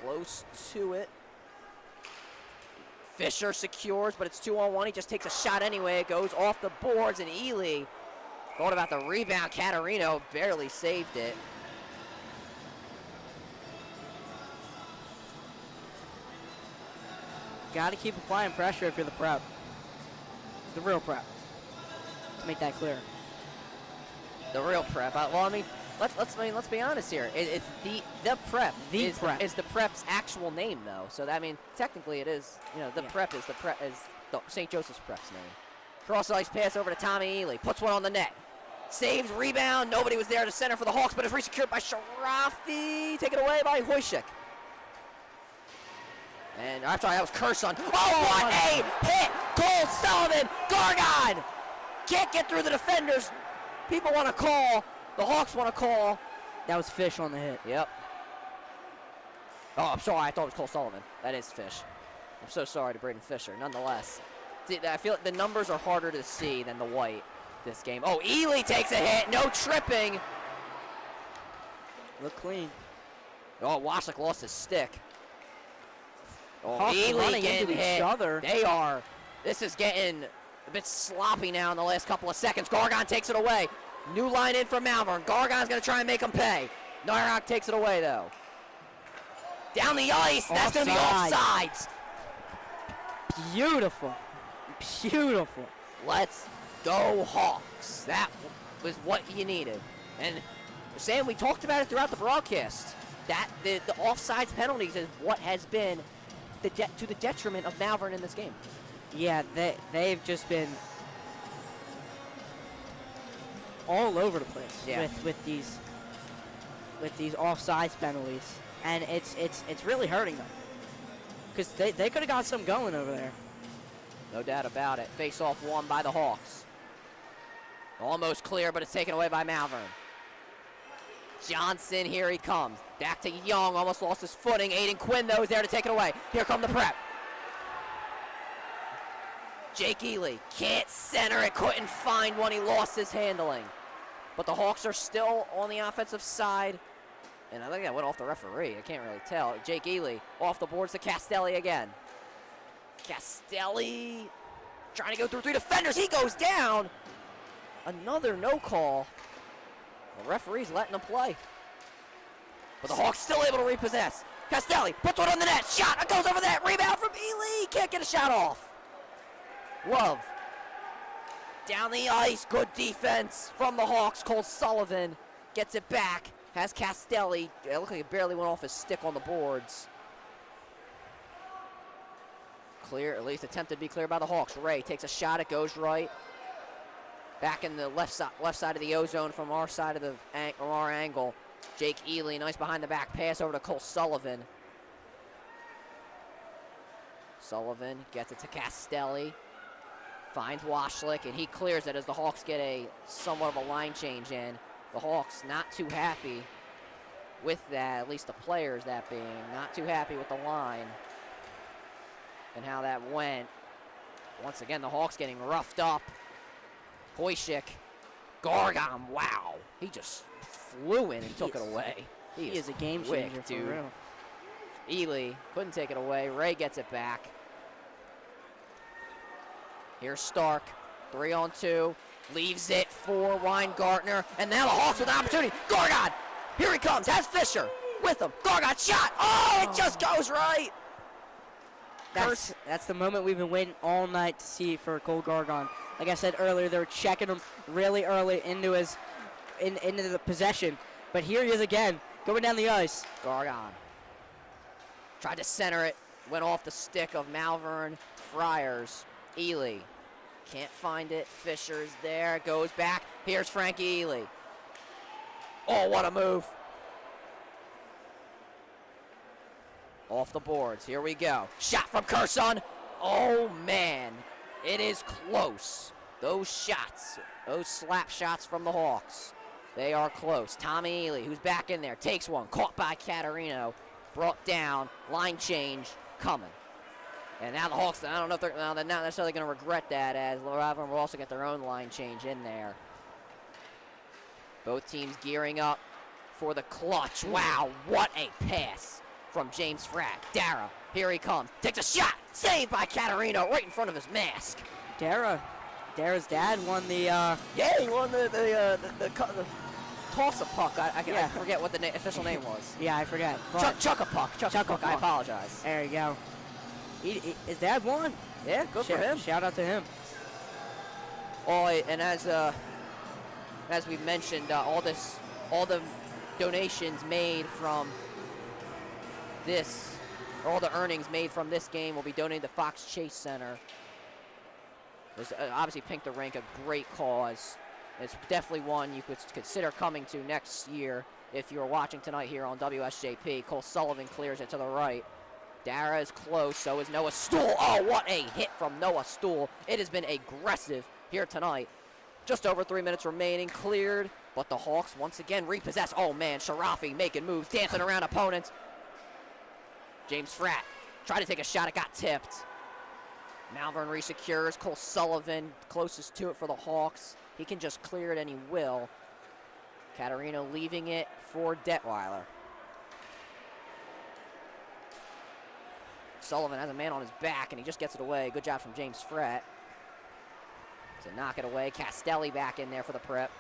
Close to it. Fisher secures, but it's 2-on-1. He just takes a shot anyway. It goes off the boards, and Ely thought about the rebound. Caterino barely saved it. Got to keep applying pressure if you're the Prep. The real Prep. To make that clear. The real Prep. Well, I mean, let's be honest here. It's the Prep. The Prep is the Prep's actual name, though. So I mean, technically, it is. You know, the Prep is the St. Joseph's Prep's name. Cross ice pass over to Tommy Ely. Puts one on the net. Saves, rebound. Nobody was there to center for the Hawks, but it's resecured by Sharafi. Taken away by Hoyshik. And I'm sorry, that was Curson. Oh, what a hit! Cole Sullivan, Gargon! Can't get through the defenders. People want to call. The Hawks want to call. That was Fish on the hit. Yep. Oh, I'm sorry. I thought it was Cole Sullivan. That is Fish. I'm so sorry to Braden Fisher. Nonetheless, I feel like the numbers are harder to see than the white this game. Oh, Ely takes a hit. No tripping. Look clean. Oh, Washik lost his stick. Oh, Hawks Ely running getting into each hit. other. They are. This is getting a bit sloppy now in the last couple of seconds. Gargon takes it away. New line in from Malvern. Gargon's going to try and make him pay. Nyrock takes it away, though. Down the ice. That's going to be offsides. Beautiful. Beautiful. Let's go, Hawks. That was what you needed. And Sam, we talked about it throughout the broadcast. That the offsides penalties is what has been to the detriment of Malvern in this game. Yeah, they've just been all over the place with these offsides penalties, and it's really hurting them because they could have got some going over there. No doubt about it. Face-off won by the Hawks. Almost clear, but it's taken away by Malvern. Johnson, here he comes. Back to Young, almost lost his footing. Aiden Quinn, though, is there to take it away. Here come the prep. Jake Ely can't center it, couldn't find one. He lost his handling. But the Hawks are still on the offensive side. And I think that went off the referee. I can't really tell. Jake Ely off the boards to Castelli again. Castelli trying to go through 3 defenders. He goes down. Another no call. The referee's letting him play. But the Hawks still able to repossess. Castelli puts one on the net. Shot. It goes over that. Rebound from Ely. Can't get a shot off. Love. Down the ice. Good defense from the Hawks. Cole Sullivan gets it back. Has Castelli. It looked like it barely went off his stick on the boards. Clear, at least attempted to be clear by the Hawks. Ray takes a shot. It goes right. Back in the left side of the O-zone from our side of our angle. Jake Ely, nice behind the back pass over to Cole Sullivan. Sullivan gets it to Castelli. Finds Washlik, and he clears it as the Hawks get somewhat of a line change in. The Hawks not too happy with that, at least the players that being, not too happy with the line and how that went. Once again, the Hawks getting roughed up. Hoyshik, Gargon, wow. He just flew in and took it away. He is a game changer for real. Ely couldn't take it away. Ray gets it back. Here's Stark, 3-on-2. Leaves it for Weingartner. And now the Hawks with an opportunity. Gargon, here he comes, has Fisher with him. Gargon shot, it just goes right. That's the moment we've been waiting all night to see for Cole Gargon. Like I said earlier, they were checking him really early into the possession. But here he is again, going down the ice. Gargon tried to center it, went off the stick of Malvern Friars. Ely can't find it. Fisher's there, goes back. Here's Frankie Ely. Oh, what a move. Off the boards, here we go. Shot from Curson. Oh, man. It is close. Those shots, those slap shots from the Hawks, they are close. Tommy Ely, who's back in there, takes one. Caught by Caterino. Brought down. Line change coming. And now the Hawks, I don't know if they're not necessarily going to regret that, as Sullivan will also get their own line change in there. Both teams gearing up for the clutch. Wow, what a pass from James Fratt. Dara, here he comes. Takes a shot. Saved by Caterino right in front of his mask. Dara's dad won the... Yeah, he won the toss-a puck. I forget what the official name was. Yeah, I forget. Chuck-a-puck. Chuck-a-puck. I apologize. There you go. His dad won. Yeah, good for him. Shout out to him. Oh, and as we mentioned, all the donations made from this, or all the earnings made from this game will be donated to Fox Chase Center. There's obviously Pink the Rink, a great cause. It's definitely one you could consider coming to next year if you're watching tonight here on WSJP. Cole Sullivan clears it to the right. Dara is close, so is Noah Stool. Oh, what a hit from Noah Stool. It has been aggressive here tonight. Just over 3 minutes remaining, cleared, but the Hawks once again repossess. Oh, man, Sharafi making moves, dancing around opponents. James Fratt tried to take a shot. It got tipped. Malvern resecures. Cole Sullivan closest to it for the Hawks. He can just clear it, and he will. Caterino leaving it for Detweiler. Sullivan has a man on his back, and he just gets it away. Good job from James Fratt to knock it away. Castelli back in there for the prep.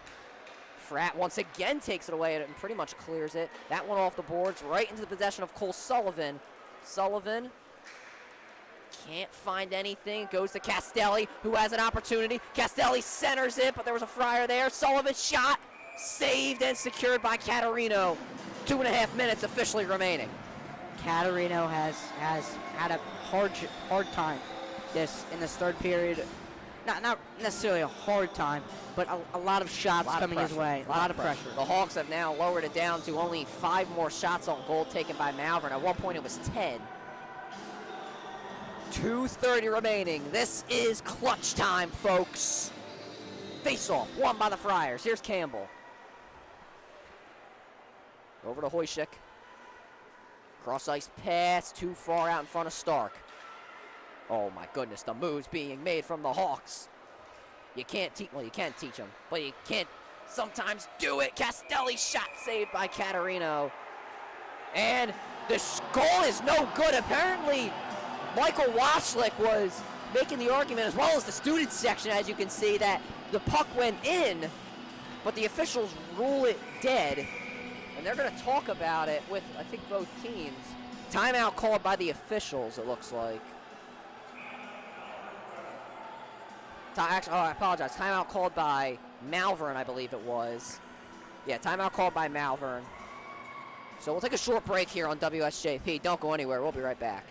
Fratt once again takes it away and pretty much clears it. That one off the boards, right into the possession of Cole Sullivan. Sullivan can't find anything. It goes to Castelli, who has an opportunity. Castelli centers it, but there was a flyer there. Sullivan shot, saved and secured by Caterino. 2.5 minutes officially remaining. Caterino has had a hard time in this third period. Not necessarily a hard time, but a lot of shots coming his way. A lot of pressure. The Hawks have now lowered it down to only 5 more shots on goal taken by Malvern. At one point it was 10. 2:30 remaining. This is clutch time, folks. Face-off, won by the Friars. Here's Campbell. Over to Hoyshik. Cross-ice pass, too far out in front of Stark. Oh my goodness, the moves being made from the Hawks. You can't teach, well, you can teach them, but you can't sometimes do it. Castelli shot saved by Caterino. And the goal is no good. Apparently, Michael Washlick was making the argument, as well as the student section, as you can see, that the puck went in, but the officials rule it dead. And they're going to talk about it with, I think, both teams. Timeout called by the officials, it looks like. Actually, I apologize. Timeout called by Malvern, I believe it was. Yeah, timeout called by Malvern. So we'll take a short break here on WSJP. Don't go anywhere. We'll be right back.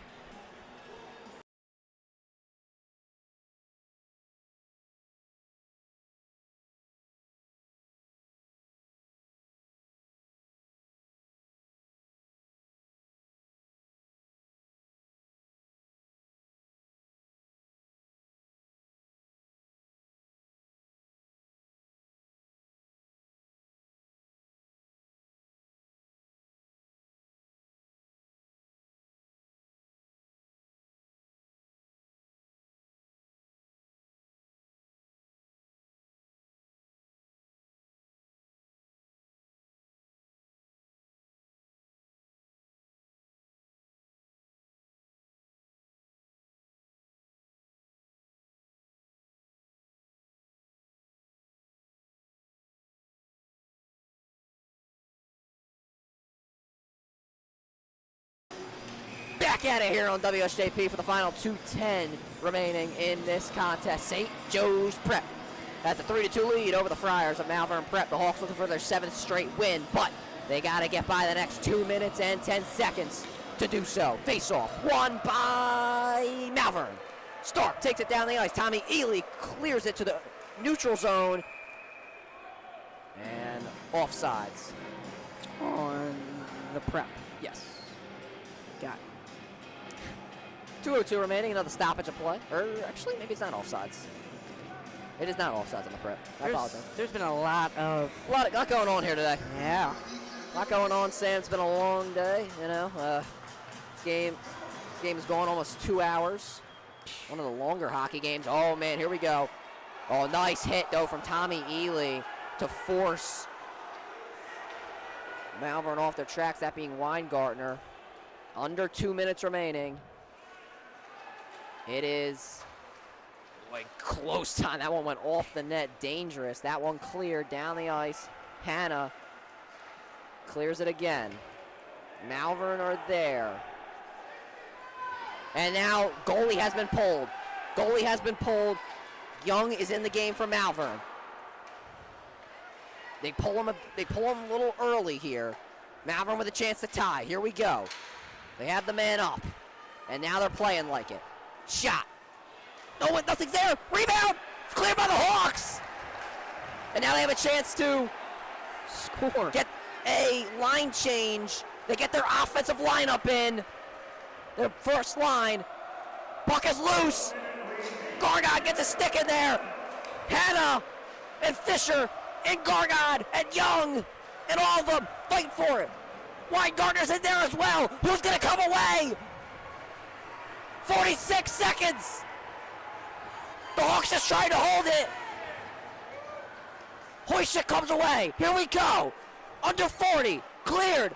Back at it here on WSJP for the final 2:10 remaining in this contest. St. Joe's Prep has a 3-2 lead over the Friars of Malvern Prep. The Hawks looking for their 7th straight win, but they got to get by the next 2 minutes and 10 seconds to do so. Face-off, won by Malvern. Stark takes it down the ice. Tommy Ely clears it to the neutral zone. And offsides. On the Prep. Yes. Got it. 2:02 remaining, another stoppage of play. Or actually, maybe it's not offsides. It is not offsides on the Prep. I apologize. There's been a lot going on here today. Yeah. A lot going on, Sam. It's been a long day, you know. This game has gone almost 2 hours. One of the longer hockey games. Oh, man, here we go. Oh, nice hit, though, from Tommy Ely to force Malvern off their tracks, that being Weingartner. Under 2 minutes remaining. It is like close time. That one went off the net, dangerous. That one cleared down the ice. Hannah clears it again. Malvern are there. And now goalie has been pulled. Goalie has been pulled. Young is in the game for Malvern. They pull him a little early here. Malvern with a chance to tie. Here we go. They have the man up. And now they're playing like it. Shot. No one, nothing's there. Rebound. Cleared by the Hawks. And now they have a chance to score. Get a line change. They get their offensive lineup in. Their first line. Puck is loose. Gargod gets a stick in there. Hannah and Fisher and Gargod and Young and all of them fight for it. Weingartner's in there as well. Who's going to come away? 46 seconds. The Hawks just trying to hold it. Hoyshik comes away. Here we go. Under 40. Cleared.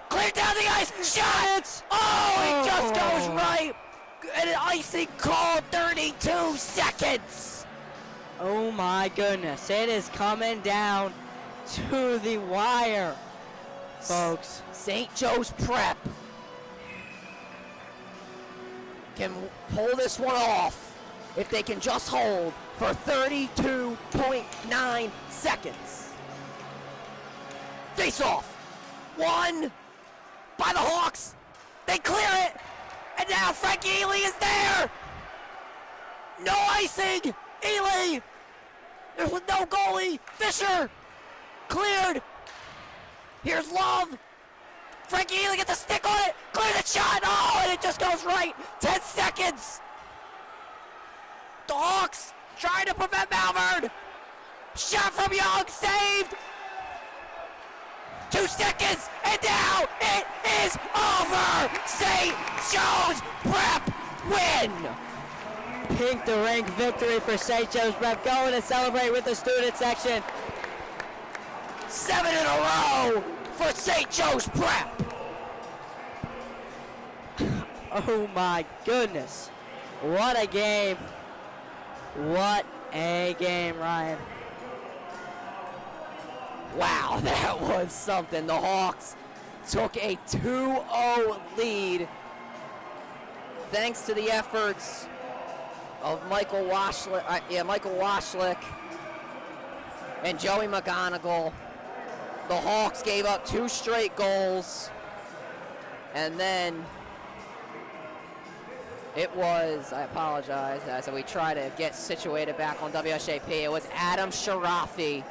Cleared down the ice. Shot. Oh, it just goes right. And an icing call, 32 seconds. Oh my goodness. It is coming down to the wire, folks. St. Joe's Prep can pull this one off if they can just hold for 32.9 seconds. Face off. One by the Hawks. They clear it. And now Frankie Ely is there. No icing. Ely. There was no goalie. Fisher. Cleared. Here's Love. Frankie Ely gets a stick on it. Clear the shot. Oh, and it just goes right. 10 seconds. The Hawks trying to prevent Malvern. Shot from Young. Saved. 2 seconds. And now it is over. St. Joe's Prep win. Pink the Rink victory for St. Joe's Prep. Going to celebrate with the student section. 7 in a row for St. Joe's Prep. Oh my goodness. What a game. What a game, Ryan. Wow, that was something. The Hawks took a 2-0 lead thanks to the efforts of Michael Washlick and Joey McGonigal. The Hawks gave up 2 straight goals, and then it was, I apologize, as we try to get situated back on WSJP, it was Adam Sharafi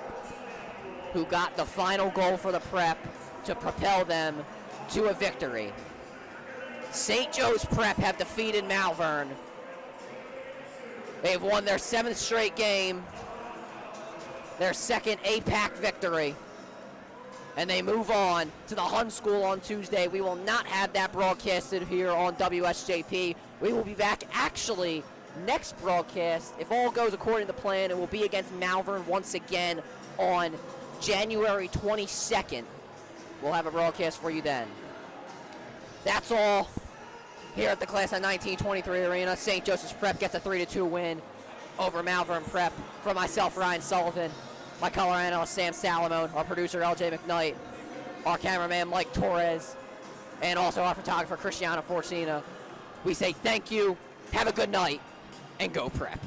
who got the final goal for the Prep to propel them to a victory. St. Joe's Prep have defeated Malvern. They've won their 7th straight game, their 2nd APAC victory, and they move on to the Hun School on Tuesday. We will not have that broadcasted here on WSJP. We will be back actually next broadcast, if all goes according to plan. It will be against Malvern once again on January 22nd. We'll have a broadcast for you then. That's all here at the Class of 1923 Arena. St. Joseph's Prep gets a 3-2 win over Malvern Prep. For myself, Ryan Sullivan, my color analyst, Sam Salamone, our producer, LJ McKnight, our cameraman, Mike Torres, and also our photographer, Cristiano Forcina, we say thank you, have a good night, and go Prep.